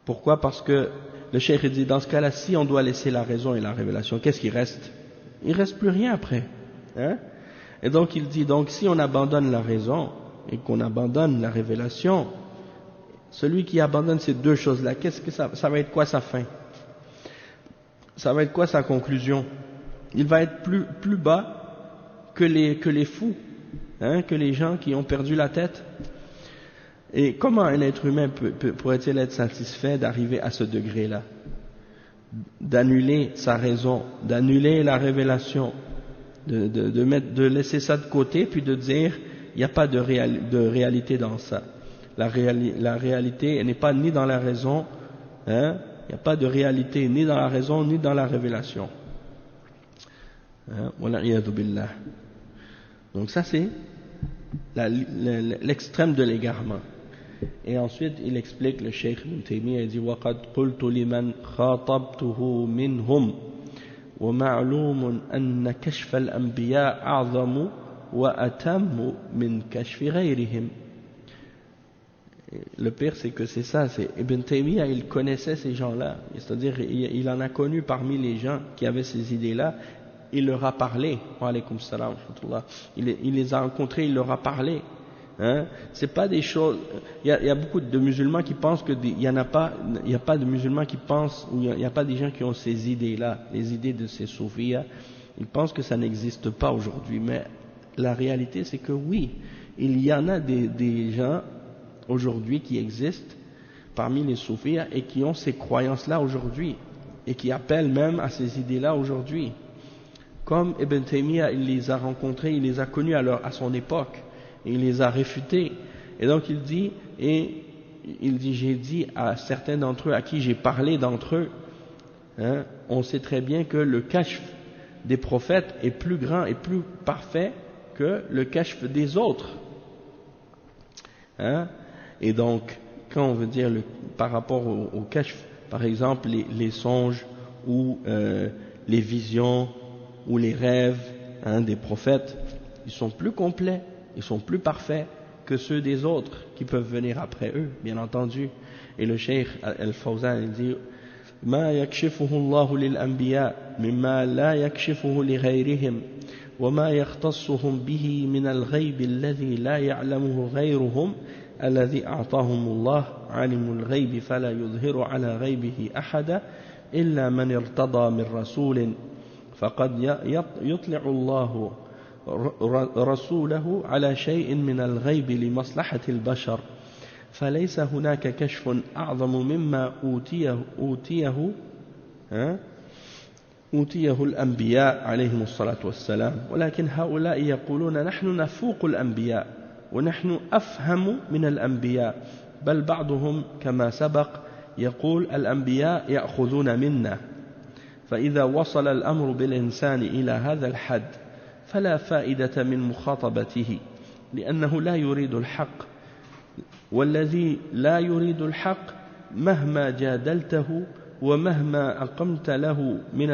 Pourquoi? Parce que le cheikh dit dans ce cas-là, si on doit laisser la raison et la révélation, qu'est-ce qui reste? Il ne reste plus rien après. Et donc il dit, donc si on abandonne la raison et qu'on abandonne la révélation, celui qui abandonne ces deux choses-là, qu'est-ce que ça va être quoi sa fin? Ça va être quoi sa conclusion? Il va être plus bas que les fous, que les gens qui ont perdu la tête. Et comment un être humain pourrait-il être satisfait d'arriver à ce degré-là? D'annuler sa raison, d'annuler la révélation, de laisser ça de côté, puis de dire il n'y a pas de réalité dans ça. La réalité, elle n'est pas ni dans la raison hein, il n'y a pas de réalité ni dans la raison ni dans la révélation. Wal'iyadu billah. Donc ça c'est l'extrême de l'égarement. Et ensuite il explique, le Cheikh Ibn Taymiyyah, il dit وَقَدْ قُلْتُ لِمَنْ خَاطَبْتُهُ مِنْهُمْ وَمَعْلُومٌ أَنَّ كَشْفَ الْأَنْبِيَاءِ أَعْظَمُ وَأَتَمُّ مِنْ كَشْفِ غَيْرِهِمْ. Le pire c'est que c'est ça, c'est Ibn Taymiyyah, il connaissait ces gens-là, c'est-à-dire il en a connu parmi les gens qui avaient ces idées-là, il leur a parlé, wa alaykoum salam, il les a rencontrés, il leur a parlé. Hein? C'est pas des choses. Il y a beaucoup de musulmans qui pensent que il y a pas de musulmans qui pensent, ou il n'y a pas des gens qui ont ces idées-là, les idées de ces soufis. Ils pensent que ça n'existe pas aujourd'hui, mais la réalité c'est que oui, il y en a des gens aujourd'hui qui existent parmi les soufis et qui ont ces croyances-là aujourd'hui et qui appellent même à ces idées-là aujourd'hui. Comme Ibn Taymiyyah, il les a rencontrés, il les a connus à son époque. Et il les a réfutés. Et donc il dit, j'ai dit à certains d'entre eux, à qui j'ai parlé d'entre eux, hein, on sait très bien que le kashf des prophètes est plus grand et plus parfait que le kashf des autres. Hein? Et donc, quand on veut dire par rapport au kashf, par exemple les songes ou les visions ou les rêves, hein, des prophètes, ils sont plus complets. Ils sont plus parfaits que ceux des autres qui peuvent venir après eux, bien entendu. Et le Cheikh Al-Fawzan, il dit ما يكشفه الله للأنبياء مما لا يكشفه لغيرهم وما يختصهم به من الغيب الذي لا يعلمه غيرهم الذي أعطاهم الله عالم الغيب فلا يظهر على غيبه أحدا إلا من ارتضى من رسول فقد يطلع الله رسوله على شيء من الغيب لمصلحة البشر فليس هناك كشف أعظم مما أوتيه الأنبياء عليهم الصلاة والسلام ولكن هؤلاء يقولون نحن نفوق الأنبياء ونحن أفهم من الأنبياء بل بعضهم كما سبق يقول الأنبياء يأخذون منا فإذا وصل الأمر بالإنسان إلى هذا الحد فلا فائدة من مخاطبته لأنه لا يريد الحق والذي لا يريد الحق مهما جادلته ومهما أقمت له من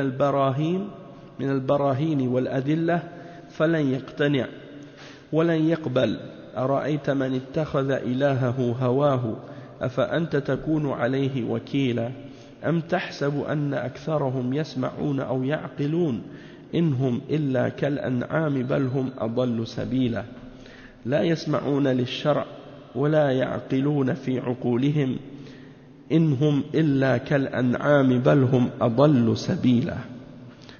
البراهين والأدلة فلن يقتنع ولن يقبل أرأيت من اتخذ إلهه هواه أفأنت تكون عليه وكيلا أم تحسب أن أكثرهم يسمعون أو يعقلون إنهم إلا كالأنعام بل هم أضل سبيلا لا يسمعون للشرع ولا يعقلون في عقولهم إنهم إلا كالأنعام بل هم أضل سبيلا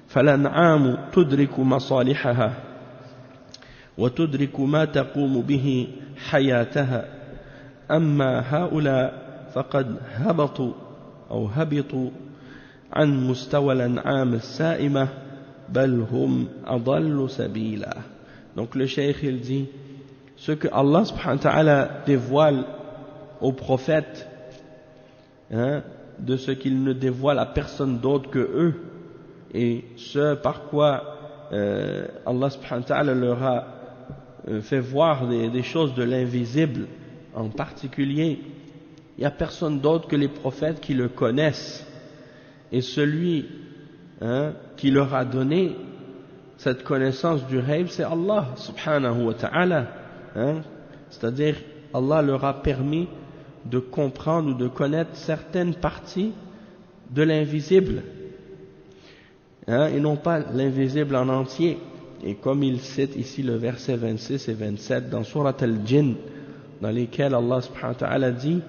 فالأنعام تدرك مصالحها وتدرك ما تقوم به حياتها أما هؤلاء فقد هبطوا عن مستوى الأنعام السائمة بل هم أضل سبيلا. Donc le cheikh il dit ce que Allah subhanahu wa ta'ala dévoile aux prophètes, hein, de ce qu'il ne dévoile à personne d'autre que eux, et ce par quoi Allah subhanahu wa ta'ala leur a fait voir des choses de l'invisible en particulier. Il n'y a personne d'autre que les prophètes qui le connaissent, et celui, hein, qui leur a donné cette connaissance du ghaib, c'est Allah subhanahu wa ta'ala, hein? C'est-à-dire Allah leur a permis de comprendre ou de connaître certaines parties de l'invisible, hein, et non pas l'invisible en entier. Et comme il cite ici le verset 26 et 27 dans Surat al-Jinn, dans lesquels Allah subhanahu wa ta'ala dit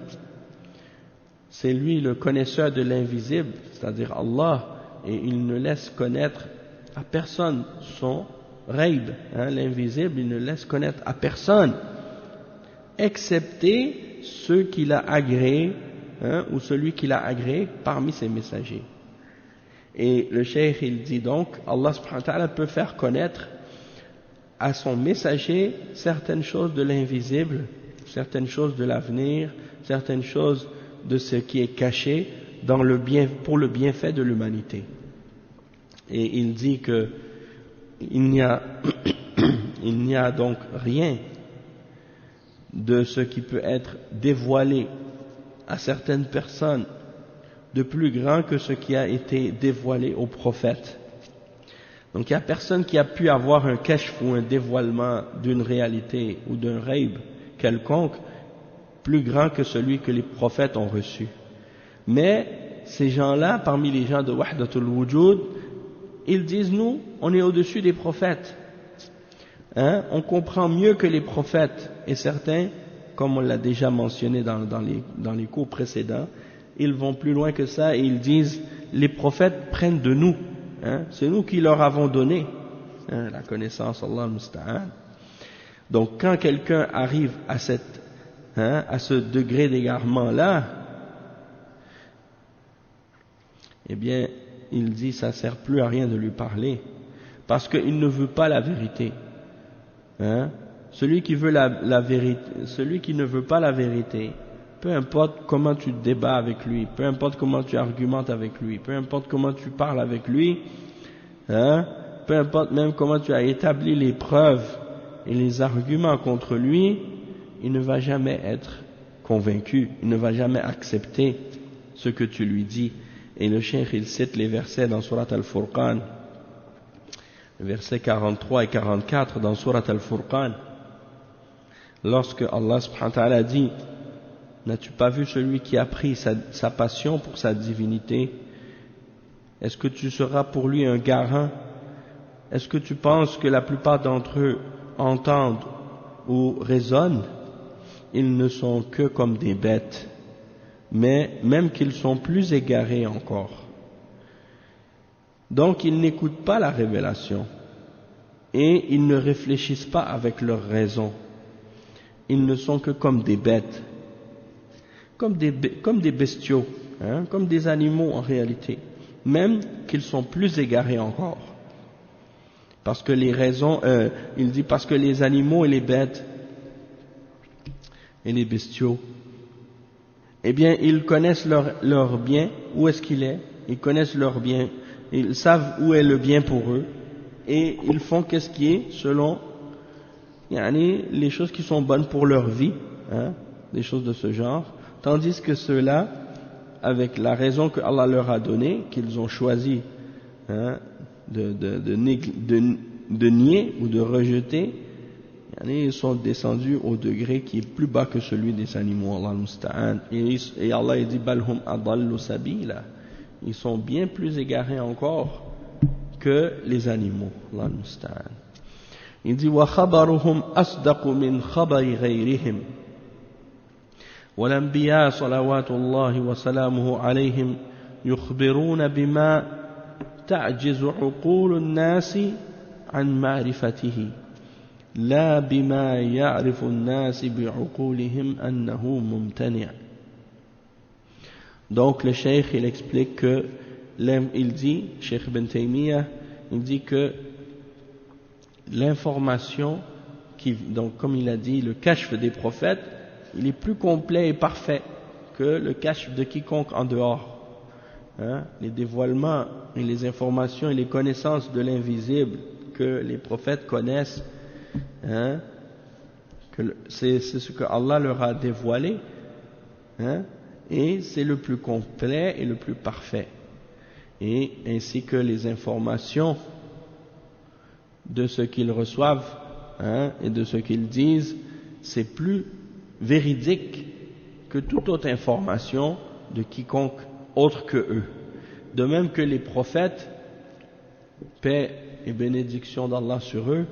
c'est lui le connaisseur de l'invisible, c'est-à-dire Allah, et il ne laisse connaître à personne son ghaib, hein, l'invisible, il ne laisse connaître à personne excepté ceux qu'il a agréés, hein, ou celui qu'il a agréé parmi ses messagers. Et le cheikh il dit donc Allah subhanahu wa ta'ala peut faire connaître à son messager certaines choses de l'invisible, certaines choses de l'avenir, certaines choses de ce qui est caché pour le bienfait de l'humanité. Et il dit que il n'y a donc rien de ce qui peut être dévoilé à certaines personnes de plus grand que ce qui a été dévoilé aux prophètes. Donc il n'y a personne qui a pu avoir un kashf ou un dévoilement d'une réalité ou d'un ghaib quelconque plus grand que celui que les prophètes ont reçu. Mais ces gens-là, parmi les gens de Wahdatul Wujud, ils disent, nous, on est au-dessus des prophètes. On comprend mieux que les prophètes. Et certains, comme on l'a déjà mentionné dans les cours précédents, ils vont plus loin que ça et ils disent, les prophètes prennent de nous. C'est nous qui leur avons donné la connaissance, Allah musta'an. Donc quand quelqu'un arrive à ce degré d'égarement-là, eh bien, il dit, ça sert plus à rien de lui parler, parce qu'il ne veut pas la vérité. Celui qui veut la vérité, celui qui ne veut pas la vérité, peu importe comment tu débats avec lui, peu importe comment tu argumentes avec lui, peu importe comment tu parles avec lui, peu importe même comment tu as établi les preuves et les arguments contre lui, il ne va jamais être convaincu, il ne va jamais accepter ce que tu lui dis. Et le cheikh, il cite les versets dans Surat Al-Furqan, versets 43 et 44 dans Surat Al-Furqan, lorsque Allah subhanahu wa ta'ala dit, n'as-tu pas vu celui qui a pris sa passion pour sa divinité? Est-ce que tu seras pour lui un garant? Est-ce que tu penses que la plupart d'entre eux entendent ou raisonnent? Ils ne sont que comme des bêtes, mais même qu'ils sont plus égarés encore. Donc ils n'écoutent pas la révélation et ils ne réfléchissent pas avec leur raison. Ils ne sont que comme des bêtes, comme des bestiaux, comme des animaux en réalité, même qu'ils sont plus égarés encore. Parce que les raisons, il dit parce que les animaux et les bêtes et les bestiaux, eh bien ils connaissent leur bien, où est-ce qu'il est, ils connaissent leur bien, ils savent où est le bien pour eux, et ils font qu'est-ce qui est selon les choses qui sont bonnes pour leur vie, des choses de ce genre, tandis que ceux-là, avec la raison que Allah leur a donnée, qu'ils ont choisi de nier ou de rejeter, ils sont descendus au degré qui est plus bas que celui des animaux, Allah musta'an. Et Allah dit balhum adallu sabila, ils sont bien plus égarés encore que les animaux, Allah musta'an. Il dit wa khabaruhum asdaqu min khabari ghayrihim. والأنبياء صلوات الله وسلامه عليهم يخبرون بما تعجز عقول الناس عن معرفته لا بما يعرف الناس بعقولهم أنه ممتنع. Donc le cheikh il explique que il dit, Cheikh Ibn Taymiyyah, il dit que l'information donc comme il a dit, le kashf des prophètes, il est plus complet et parfait que le kashf de quiconque en dehors. Les dévoilements et les informations et les connaissances de l'invisible que les prophètes connaissent, c'est ce que Allah leur a dévoilé, et c'est le plus complet et le plus parfait. Et ainsi que les informations de ce qu'ils reçoivent et de ce qu'ils disent, c'est plus véridique que toute autre information de quiconque autre que eux. De même que les prophètes, paix et bénédiction d'Allah sur eux,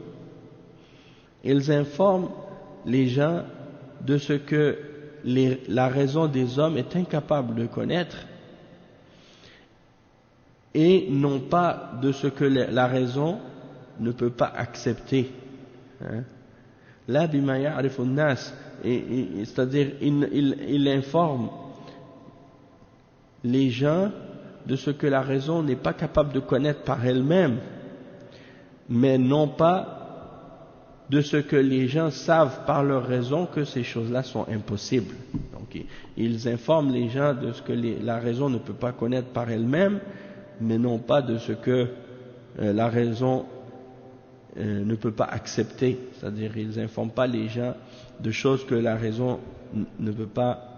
ils informent les gens de ce que la raison des hommes est incapable de connaître et non pas de ce que la raison ne peut pas accepter. Là, bima ya'rifu an-nas, c'est-à-dire il informe les gens de ce que la raison n'est pas capable de connaître par elle-même, mais non pas de ce que les gens savent par leur raison que ces choses-là sont impossibles. Donc ils informent les gens de ce que la raison ne peut pas connaître par elle-même, mais non pas de ce que la raison ne peut pas accepter. C'est-à-dire ils n'informent pas les gens de choses que la raison ne peut pas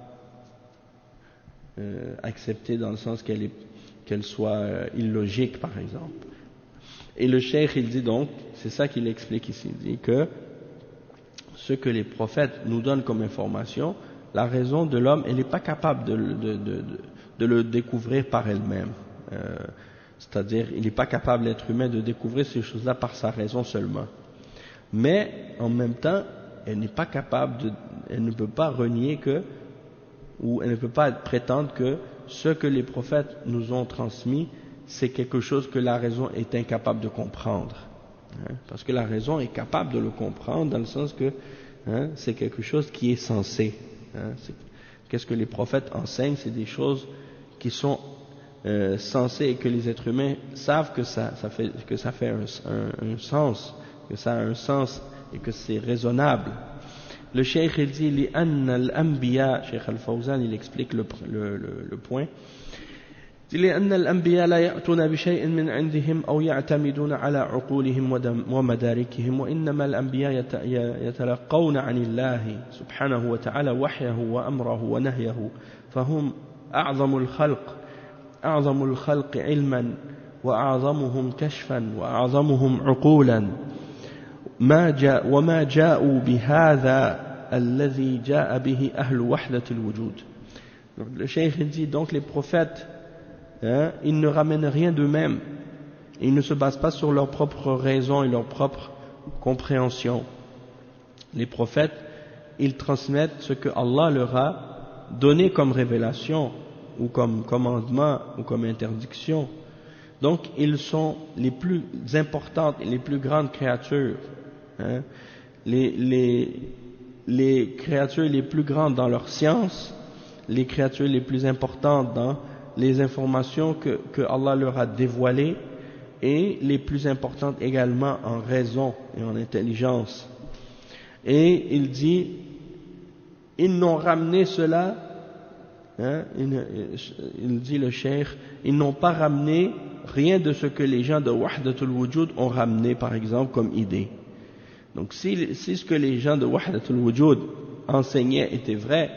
accepter, dans le sens qu'elle soit illogique, par exemple. Et le cheikh, il dit donc, c'est ça qu'il explique ici, il dit que ce que les prophètes nous donnent comme information, la raison de l'homme, elle n'est pas capable de le découvrir par elle-même. C'est-à-dire, il n'est pas capable, l'être humain, de découvrir ces choses-là par sa raison seulement. Mais, en même temps, elle n'est pas capable elle ne peut pas renier ou elle ne peut pas prétendre que ce que les prophètes nous ont transmis, c'est quelque chose que la raison est incapable de comprendre. Parce que la raison est capable de le comprendre, dans le sens que c'est quelque chose qui est censé. Qu'est-ce que les prophètes enseignent? C'est des choses qui sont censées, et que les êtres humains savent que ça fait un sens, que ça a un sens et que c'est raisonnable. Le cheikh il dit لأن الأنبياء, Cheikh Al-Fawzan il explique le point, لأن الأنبياء لا يأتون بشيء من عندهم أو يعتمدون على عقولهم ومداركهم، وإنما الأنبياء يتلقون عن الله سبحانه وتعالى وحيه وأمره ونهيه، فهم أعظم الخلق علما وأعظمهم كشفا وأعظمهم عقولا، وما جاءوا بهذا الذي جاء به أهل وحدة الوجود. Donc, le cheikh dit donc les prophètes, ils ne ramènent rien d'eux-mêmes, ils ne se basent pas sur leur propre raison et leur propre compréhension. Les prophètes, ils transmettent ce que Allah leur a donné comme révélation ou comme commandement ou comme interdiction. Donc ils sont les plus importantes et les plus grandes créatures, les créatures les plus grandes dans leur science, les créatures les plus importantes dans les informations que Allah leur a dévoilées, et les plus importantes également en raison et en intelligence. Et il dit, ils n'ont ramené cela, il dit le cheikh, ils n'ont pas ramené rien de ce que les gens de Wahdatul Wujud ont ramené, par exemple, comme idée. Donc si ce que les gens de Wahdatul Wujud enseignaient était vrai,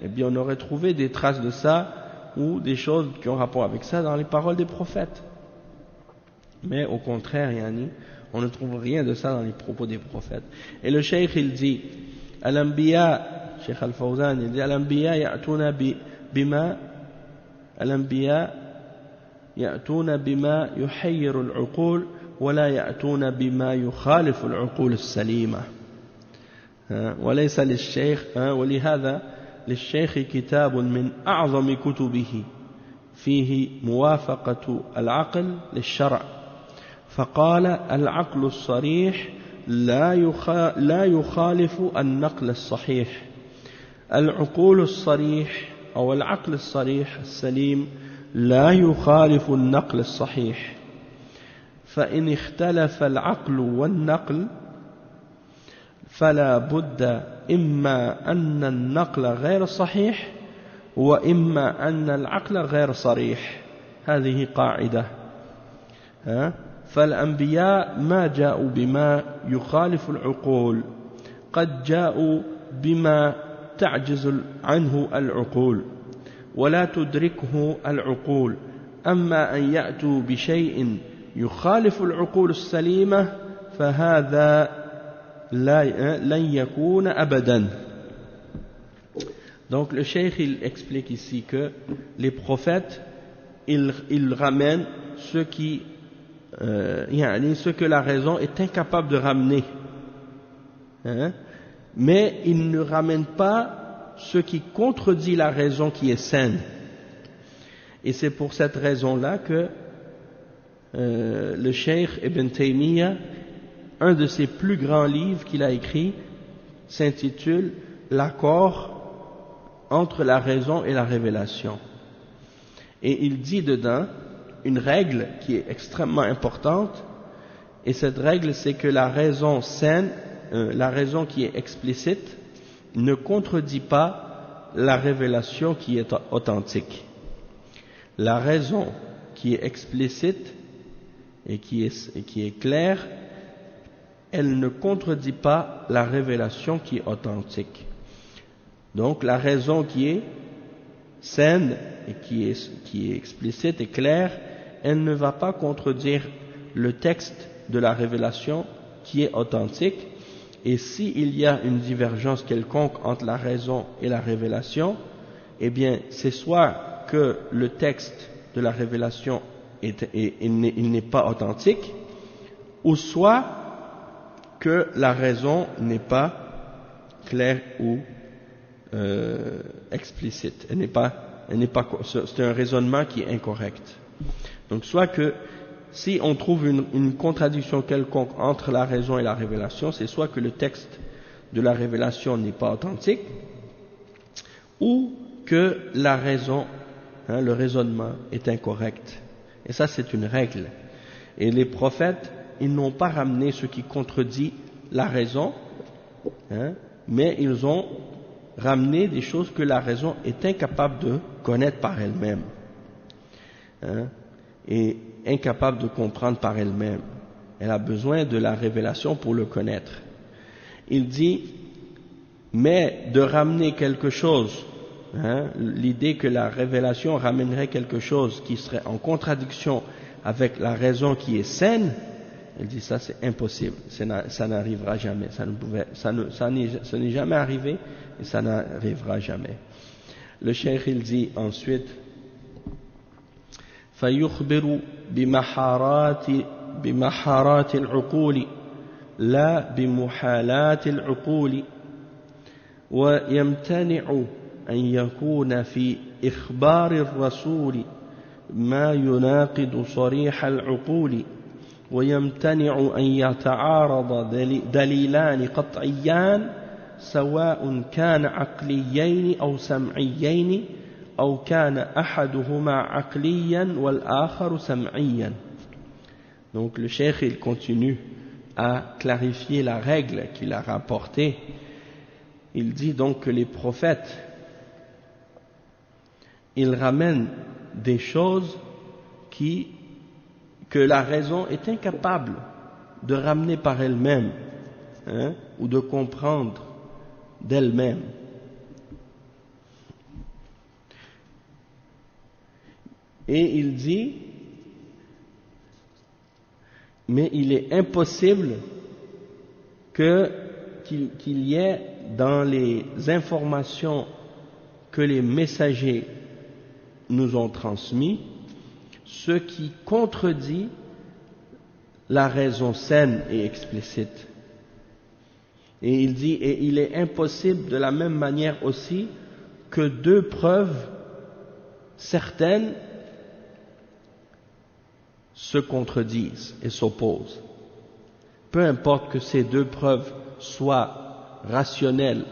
eh bien on aurait trouvé des traces de ça ou des choses qui ont rapport avec ça dans les paroles des prophètes. Mais au contraire, on ne trouve rien de ça dans les propos des prophètes. Et le cheikh il dit, Al-Anbiya, Cheikh Al-Fawzan, il dit, Al-Anbiya يأتون بما يحير العقول ولا يأتون بما يخالف العقول السليمة. وليس للشيخ ولهذا للشيخ كتاب من أعظم كتبه فيه موافقة العقل للشرع، فقال العقل الصريح لا يخالف النقل الصحيح. العقول الصريح أو العقل الصريح السليم لا يخالف النقل الصحيح، فإن اختلف العقل والنقل فلا بد إما أن النقل غير صحيح وإما أن العقل غير صريح. هذه قاعدة. فالأنبياء ما جاءوا بما يخالف العقول، قد جاءوا بما تعجز عنه العقول ولا تدركه العقول، أما أن يأتوا بشيء يخالف العقول السليمة فهذا لن يكون أبدا. Donc le cheikh il explique ici que les prophètes ils ramènent ce que la raison est incapable de ramener, mais ils ne ramènent pas ce qui contredit la raison qui est saine. Et c'est pour cette raison-là que le cheikh Ibn Taymiyyah, un de ses plus grands livres qu'il a écrit, s'intitule L'accord entre la raison et la révélation. Et il dit dedans une règle qui est extrêmement importante, et cette règle c'est que la raison saine, la raison qui est explicite ne contredit pas la révélation qui est authentique. La raison qui est explicite et qui est claire, elle ne contredit pas la révélation qui est authentique. Donc la raison qui est saine et qui est explicite et claire, elle ne va pas contredire le texte de la révélation qui est authentique. Et s'il y a une divergence quelconque entre la raison et la révélation, eh bien c'est soit que le texte de la révélation il n'est pas authentique, ou soit que la raison n'est pas claire ou explicite. C'est un raisonnement qui est incorrect. Donc soit que si on trouve une contradiction quelconque entre la raison et la révélation, c'est soit que le texte de la révélation n'est pas authentique, ou que la raison, le raisonnement est incorrect. Et ça, c'est une règle. Et les prophètes, ils n'ont pas ramené ce qui contredit la raison, mais ils ont ramené des choses que la raison est incapable de connaître par elle-même, et incapable de comprendre par elle-même. Elle a besoin de la révélation pour le connaître. Il dit, mais de ramener quelque chose, l'idée que la révélation ramènerait quelque chose qui serait en contradiction avec la raison qui est saine, il dit ça c'est impossible, ça n'arrivera jamais, ce n'est jamais arrivé et ça n'arrivera jamais. Le cheikh il dit ensuite, فيخبر بمحارات العقول لا بمحالات العقول ويمتنع أن يكون في إخبار الرسول ما يناقض صريح العقول ويمتنع أن يتعارض دليلان قطعيان سواء كان عقليين أو سمعيين أو كان أحدهما عقليا والآخر سمعيا. Donc le cheikh il continue à clarifier la règle qu'il a rapportée. Il dit donc que les prophètes, ils ramènent des choses que la raison est incapable de ramener par elle-même, ou de comprendre d'elle-même. Et il dit, mais il est impossible qu'il y ait dans les informations que les messagers nous ont transmis ce qui contredit la raison saine et explicite. Et il dit, et il est impossible de la même manière aussi que deux preuves certaines se contredisent et s'opposent. Peu importe que ces deux preuves soient rationnelles,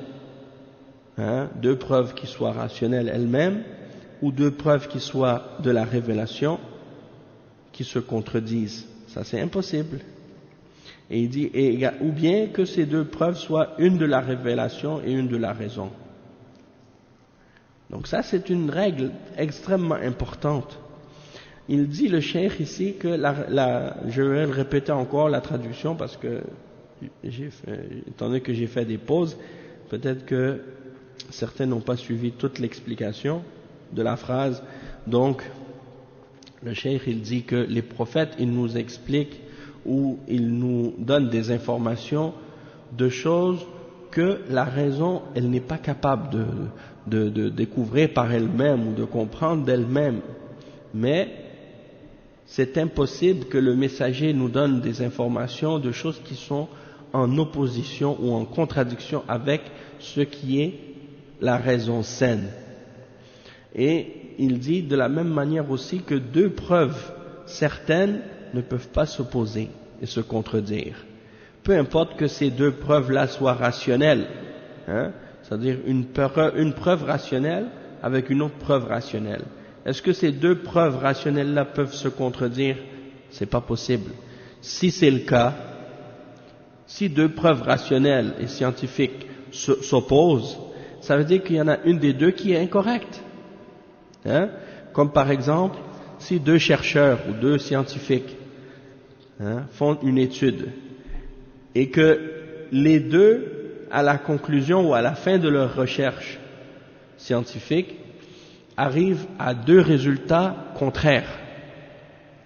deux preuves qui soient rationnelles elles-mêmes, ou deux preuves qui soient de la révélation, qui se contredisent. Ça c'est impossible. Et il dit, ou bien que ces deux preuves soient une de la révélation et une de la raison. Donc ça c'est une règle extrêmement importante. Il dit le cheikh ici que je vais le répéter encore la traduction parce que étant donné que j'ai fait des pauses, peut-être que certains n'ont pas suivi toute l'explication de la phrase. Donc le cheikh il dit que les prophètes ils nous expliquent ou ils nous donnent des informations de choses que la raison elle n'est pas capable de découvrir par elle-même ou de comprendre d'elle-même, mais c'est impossible que le messager nous donne des informations de choses qui sont en opposition ou en contradiction avec ce qui est la raison saine. Et il dit de la même manière aussi que deux preuves certaines ne peuvent pas s'opposer et se contredire. Peu importe que ces deux preuves-là soient rationnelles, c'est-à-dire une preuve rationnelle avec une autre preuve rationnelle. Est-ce que ces deux preuves rationnelles-là peuvent se contredire? C'est pas possible. Si c'est le cas, Si deux preuves rationnelles et scientifiques s'opposent, ça veut dire qu'il y en a une des deux qui est incorrecte. Hein? Comme par exemple, si deux chercheurs ou deux scientifiques font une étude et que les deux, à la conclusion ou à la fin de leur recherche scientifique, arrivent à deux résultats contraires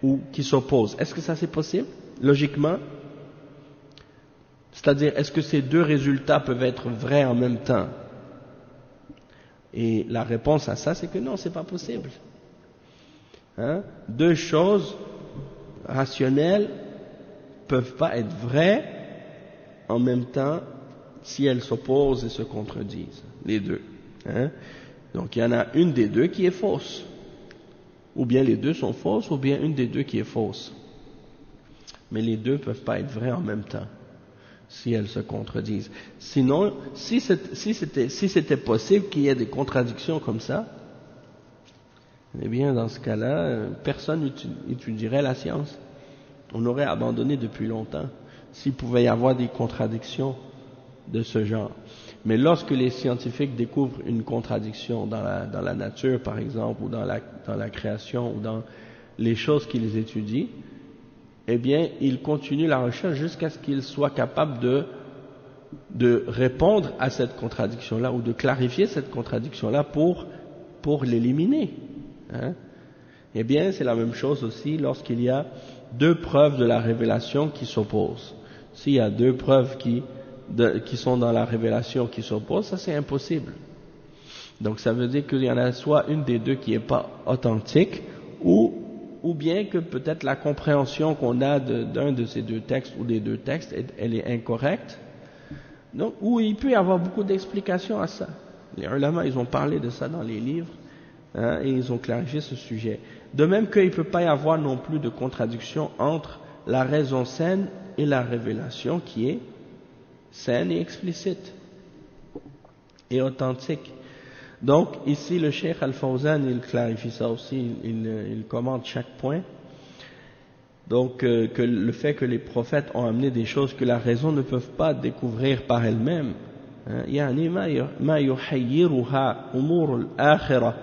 ou qui s'opposent. Est-ce que ça c'est possible, logiquement? C'est-à-dire, est-ce que ces deux résultats peuvent être vrais en même temps? Et la réponse à ça, c'est que non, c'est pas possible. Deux choses rationnelles peuvent pas être vraies en même temps si elles s'opposent et se contredisent, les deux. Donc il y en a une des deux qui est fausse. Ou bien les deux sont fausses, ou bien une des deux qui est fausse. Mais les deux ne peuvent pas être vraies en même temps, si elles se contredisent. Sinon, si c'était possible qu'il y ait des contradictions comme ça, eh bien dans ce cas-là, personne n'étudierait la science. On aurait abandonné depuis longtemps, s'il pouvait y avoir des contradictions de ce genre. Mais lorsque les scientifiques découvrent une contradiction dans la nature, par exemple, ou dans la création, ou dans les choses qu'ils étudient, eh bien, ils continuent la recherche jusqu'à ce qu'ils soient capables de répondre à cette contradiction-là, ou de clarifier cette contradiction-là pour l'éliminer. Eh bien, c'est la même chose aussi lorsqu'il y a deux preuves de la révélation qui s'opposent. S'il y a deux preuves qui sont dans la révélation qui s'opposent, ça c'est impossible. Donc ça veut dire qu'il y en a soit une des deux qui n'est pas authentique, ou bien que peut-être la compréhension qu'on a d'un de ces deux textes ou des deux textes, elle est incorrecte. Donc, ou il peut y avoir beaucoup d'explications à ça. Les ulama, ils ont parlé de ça dans les livres, et ils ont clarifié ce sujet. De même qu'il ne peut pas y avoir non plus de contradiction entre la raison saine et la révélation qui est saine et explicite et authentique. Donc ici le Cheikh Al-Fawzan il clarifie ça aussi, il commente chaque point. Donc que le fait que les prophètes ont amené des choses que la raison ne peut pas découvrir par elle-même, يعني ما يحيرها أمور الآخرة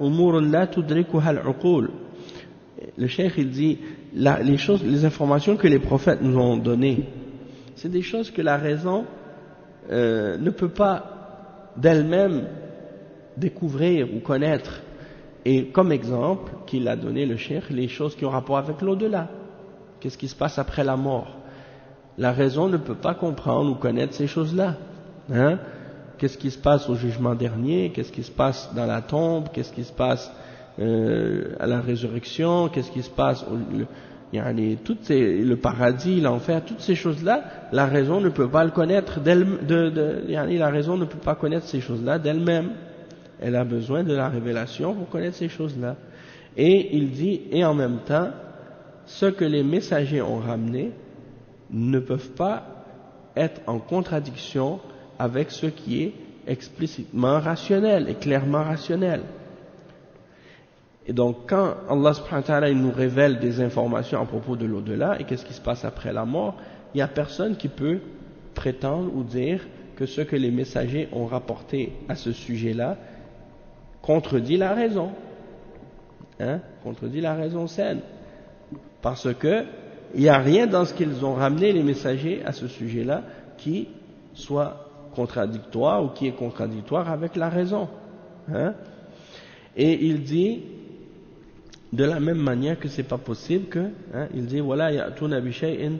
أمور لا تدركها العقول. Le Cheikh il dit les informations que les prophètes nous ont données, c'est des choses que la raison ne peut pas d'elle-même découvrir ou connaître. Et comme exemple qu'il a donné le Cheikh, les choses qui ont rapport avec l'au-delà. Qu'est-ce qui se passe après la mort? La raison ne peut pas comprendre ou connaître ces choses-là. Qu'est-ce qui se passe au jugement dernier? Qu'est-ce qui se passe dans la tombe? Qu'est-ce qui se passe à la résurrection? Qu'est-ce qui se passe le paradis, l'enfer, toutes ces choses-là, la raison ne peut pas le connaître la raison ne peut pas connaître ces choses-là d'elle-même. Elle a besoin de la révélation pour connaître ces choses-là. Et il dit, et en même temps, ce que les messagers ont ramené ne peuvent pas être en contradiction avec ce qui est explicitement rationnel et clairement rationnel. Et donc, quand Allah subhanahu wa ta'ala nous révèle des informations à propos de l'au-delà et qu'est-ce qui se passe après la mort, il n'y a personne qui peut prétendre ou dire que ce que les messagers ont rapporté à ce sujet-là contredit la raison. Contredit la raison saine. Parce que il n'y a rien dans ce qu'ils ont ramené les messagers à ce sujet-là qui soit contradictoire ou qui est contradictoire avec la raison. Et il dit de la même manière que c'est pas possible que il dit wala ya'tuna bi shay'in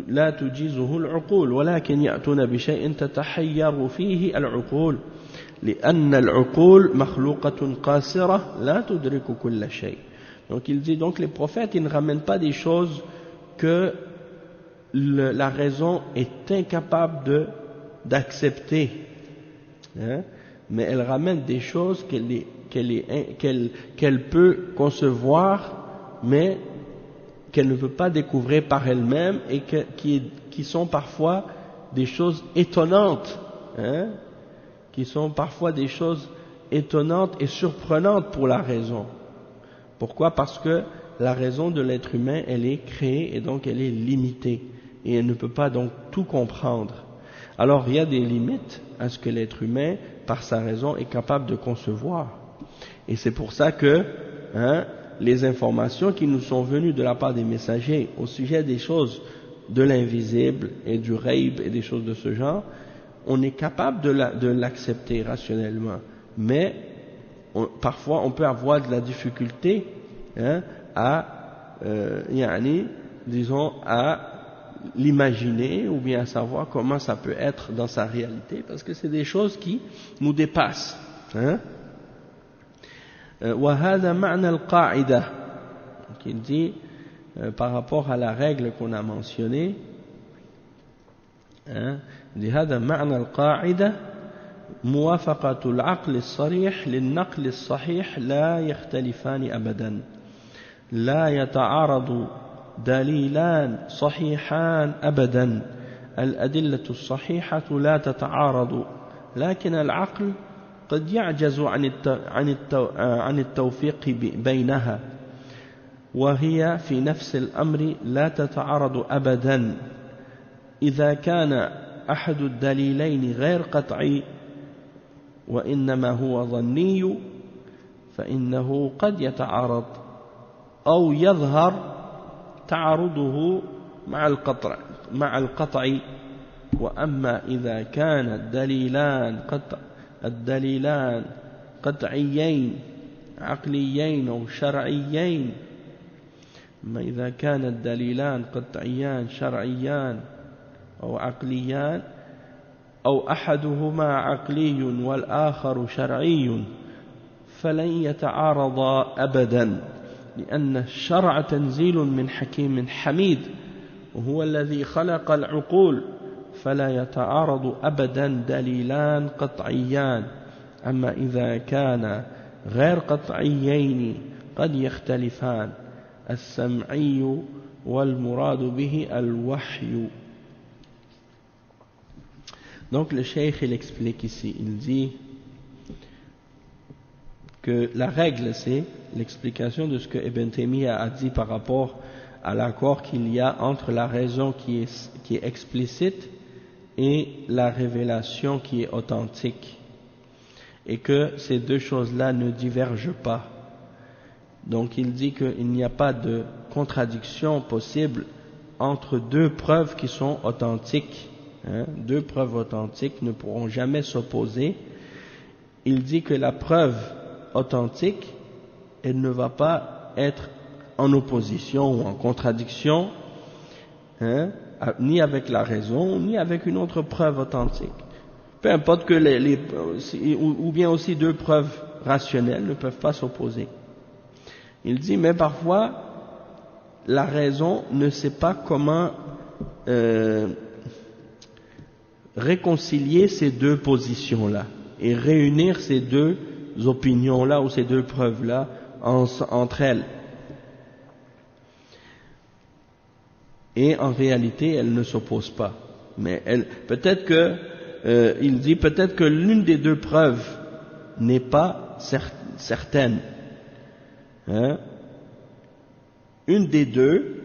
la tujizuhu al-uqul walakin ya'tuna bi shay'in tatahayyaru fihi al-uqul لأن العقول مخلوقة قاصرة لا تدرك كل شيء. Donc il dit donc les prophètes ils ne ramènent pas des choses que la raison est incapable d'accepter, mais elle ramène des choses qu'elle peut concevoir, mais qu'elle ne peut pas découvrir par elle-même et qui sont parfois des choses étonnantes, qui sont parfois des choses étonnantes et surprenantes pour la raison. Pourquoi? Parce que la raison de l'être humain, elle est créée et donc elle est limitée. et elle ne peut pas donc tout comprendre. Alors il y a des limites à ce que l'être humain, par sa raison, est capable de concevoir. Et c'est pour ça que les informations qui nous sont venues de la part des messagers au sujet des choses de l'invisible et du ghaib et des choses de ce genre, on est capable de l'accepter rationnellement. Mais parfois on peut avoir de la difficulté à l'imaginer ou bien à savoir comment ça peut être dans sa réalité, parce que c'est des choses qui nous dépassent. وهذا معنى القاعدة, il dit par rapport à la règle qu'on a mentionnée, il dit هذا معنى القاعدة موافقة العقل الصريح للنقل الصحيح لا يختلفان أبدا لا يتعارض دليلان صحيحان أبدا الأدلة الصحيحة لا تتعارض لكن العقل قد يعجز عن التوفيق بينها وهي في نفس الأمر لا تتعارض أبدا إذا كان أحد الدليلين غير قطعي وإنما هو ظني فإنه قد يتعارض أو يظهر تعارضه مع القطع وأما إذا كان الدليلان قطعيين عقليين أو شرعيين أما إذا كان الدليلان قطعيان شرعيان أو عقليان أو أحدهما عقلي والآخر شرعي فلن يتعارضا أبدا لأن الشرع تنزيل من حكيم حميد وهو الذي خلق العقول فلا يتعارض أبدا دليلان قطعيان أما إذا كان غير قطعيين قد يختلفان السمعي والمراد به الوحي. Donc le cheikh il explique ici, il dit que la règle c'est l'explication de ce que Ibn Taymiyyah a dit par rapport à l'accord qu'il y a entre la raison qui est explicite et la révélation qui est authentique, et que ces deux choses-là ne divergent pas. Donc il dit qu'il n'y a pas de contradiction possible entre deux preuves qui sont authentiques. Deux preuves authentiques ne pourront jamais s'opposer. Il dit que la preuve authentique, elle ne va pas être en opposition ou en contradiction, ni avec la raison, ni avec une autre preuve authentique. Peu importe que ou bien aussi deux preuves rationnelles ne peuvent pas s'opposer. Il dit, mais parfois, la raison ne sait pas comment réconcilier ces deux positions-là et réunir ces deux opinions-là ou ces deux preuves-là entre elles. Et en réalité, elles ne s'opposent pas. Mais peut-être que l'une des deux preuves n'est pas certaine. Une des deux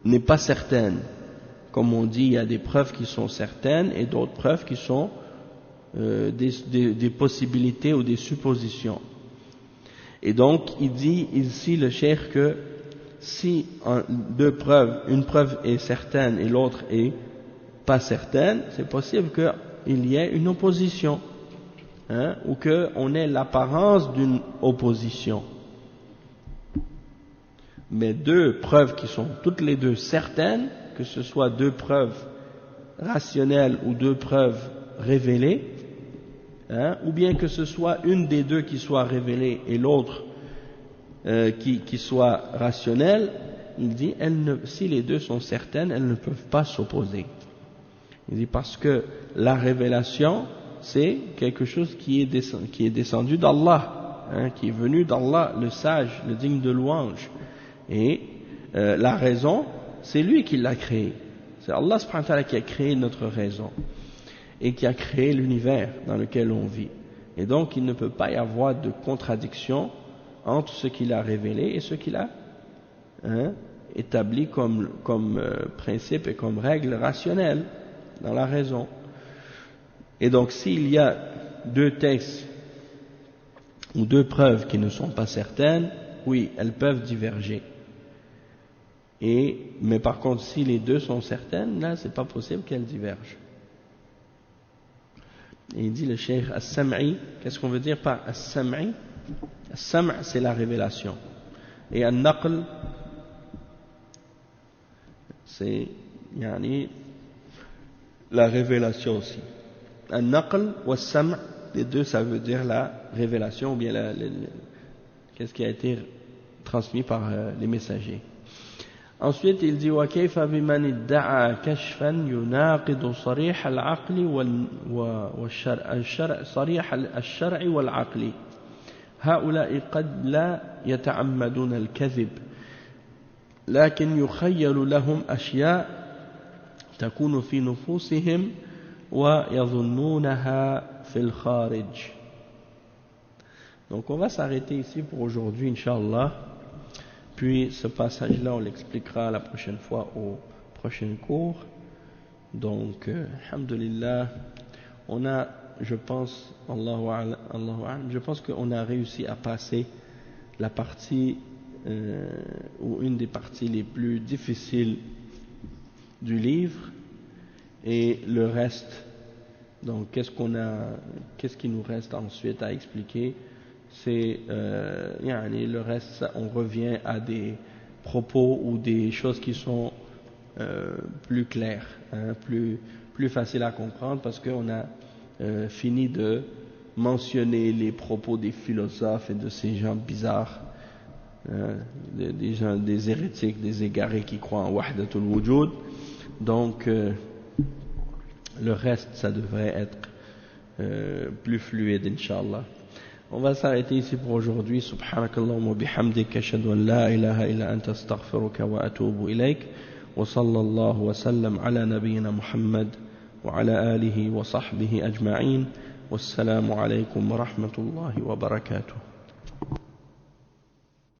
n'est pas certaine. Comme on dit, il y a des preuves qui sont certaines et d'autres preuves qui sont des possibilités ou des suppositions. Et donc, il dit ici le cheikh que si une preuve est certaine et l'autre est pas certaine, c'est possible qu'il y ait une opposition, ou qu'on ait l'apparence d'une opposition. Mais deux preuves qui sont toutes les deux certaines, que ce soit deux preuves rationnelles ou deux preuves révélées, ou bien que ce soit une des deux qui soit révélée et l'autre qui soit rationnelle, il dit, si les deux sont certaines, elles ne peuvent pas s'opposer. Il dit parce que la révélation, c'est quelque chose qui est descendu d'Allah, qui est venu d'Allah, le sage, le digne de louange. Et la raison, c'est lui qui l'a créée. C'est Allah subhanahu wa ta'ala qui a créé notre raison et qui a créé l'univers dans lequel on vit. Et donc il ne peut pas y avoir de contradiction entre ce qu'il a révélé et ce qu'il a établi comme principe et comme règle rationnelle dans la raison. Et donc s'il y a deux textes ou deux preuves qui ne sont pas certaines, oui, elles peuvent diverger. Mais par contre, si les deux sont certaines, là, c'est pas possible qu'elles divergent. Et il dit le cheikh as-sam'i, qu'est-ce qu'on veut dire par as-sam'i? As-sam' c'est la révélation. Et an-naql, c'est la révélation aussi. An-naql wa as-sam', les deux ça veut dire la révélation ou bien qu'est-ce qui a été transmis par les messagers. Ensuite, il dit وكيف بمن ادعى كشفا يناقض صريح العقل والشرع صريح الشرع والعقل هؤلاء قد لا يتعمدون الكذب لكن يخيل لهم أشياء تكون في نفوسهم ويظنونها في الخارج. Donc on va s'arrêter ici pour aujourd'hui, Inch'Allah. Puis ce passage-là, on l'expliquera la prochaine fois au prochain cours. Donc, alhamdulillah, on a, je pense, je pense qu'on a réussi à passer la partie, ou une des parties les plus difficiles du livre, et le reste, donc qu'est-ce qui nous reste ensuite à expliquer? C'est le reste, on revient à des propos ou des choses qui sont plus claires, plus faciles à comprendre, parce qu'on a fini de mentionner les propos des philosophes et de ces gens bizarres, des gens, des hérétiques, des égarés qui croient en wahdatul wujud. Donc le reste, ça devrait être plus fluide, Inch'Allah. On va s'arrêter ici pour aujourd'hui. Subhanakallahumma wa bihamdik, ashhadu an la ilaha illa anta astaghfiruka wa atubu ilayk. Wa sallallahu wa sallam ala nabiyyina Muhammad wa ala alihi wa sahbihi ajma'in. Wassalamu alaykum wa rahmatullahi wa barakatuh.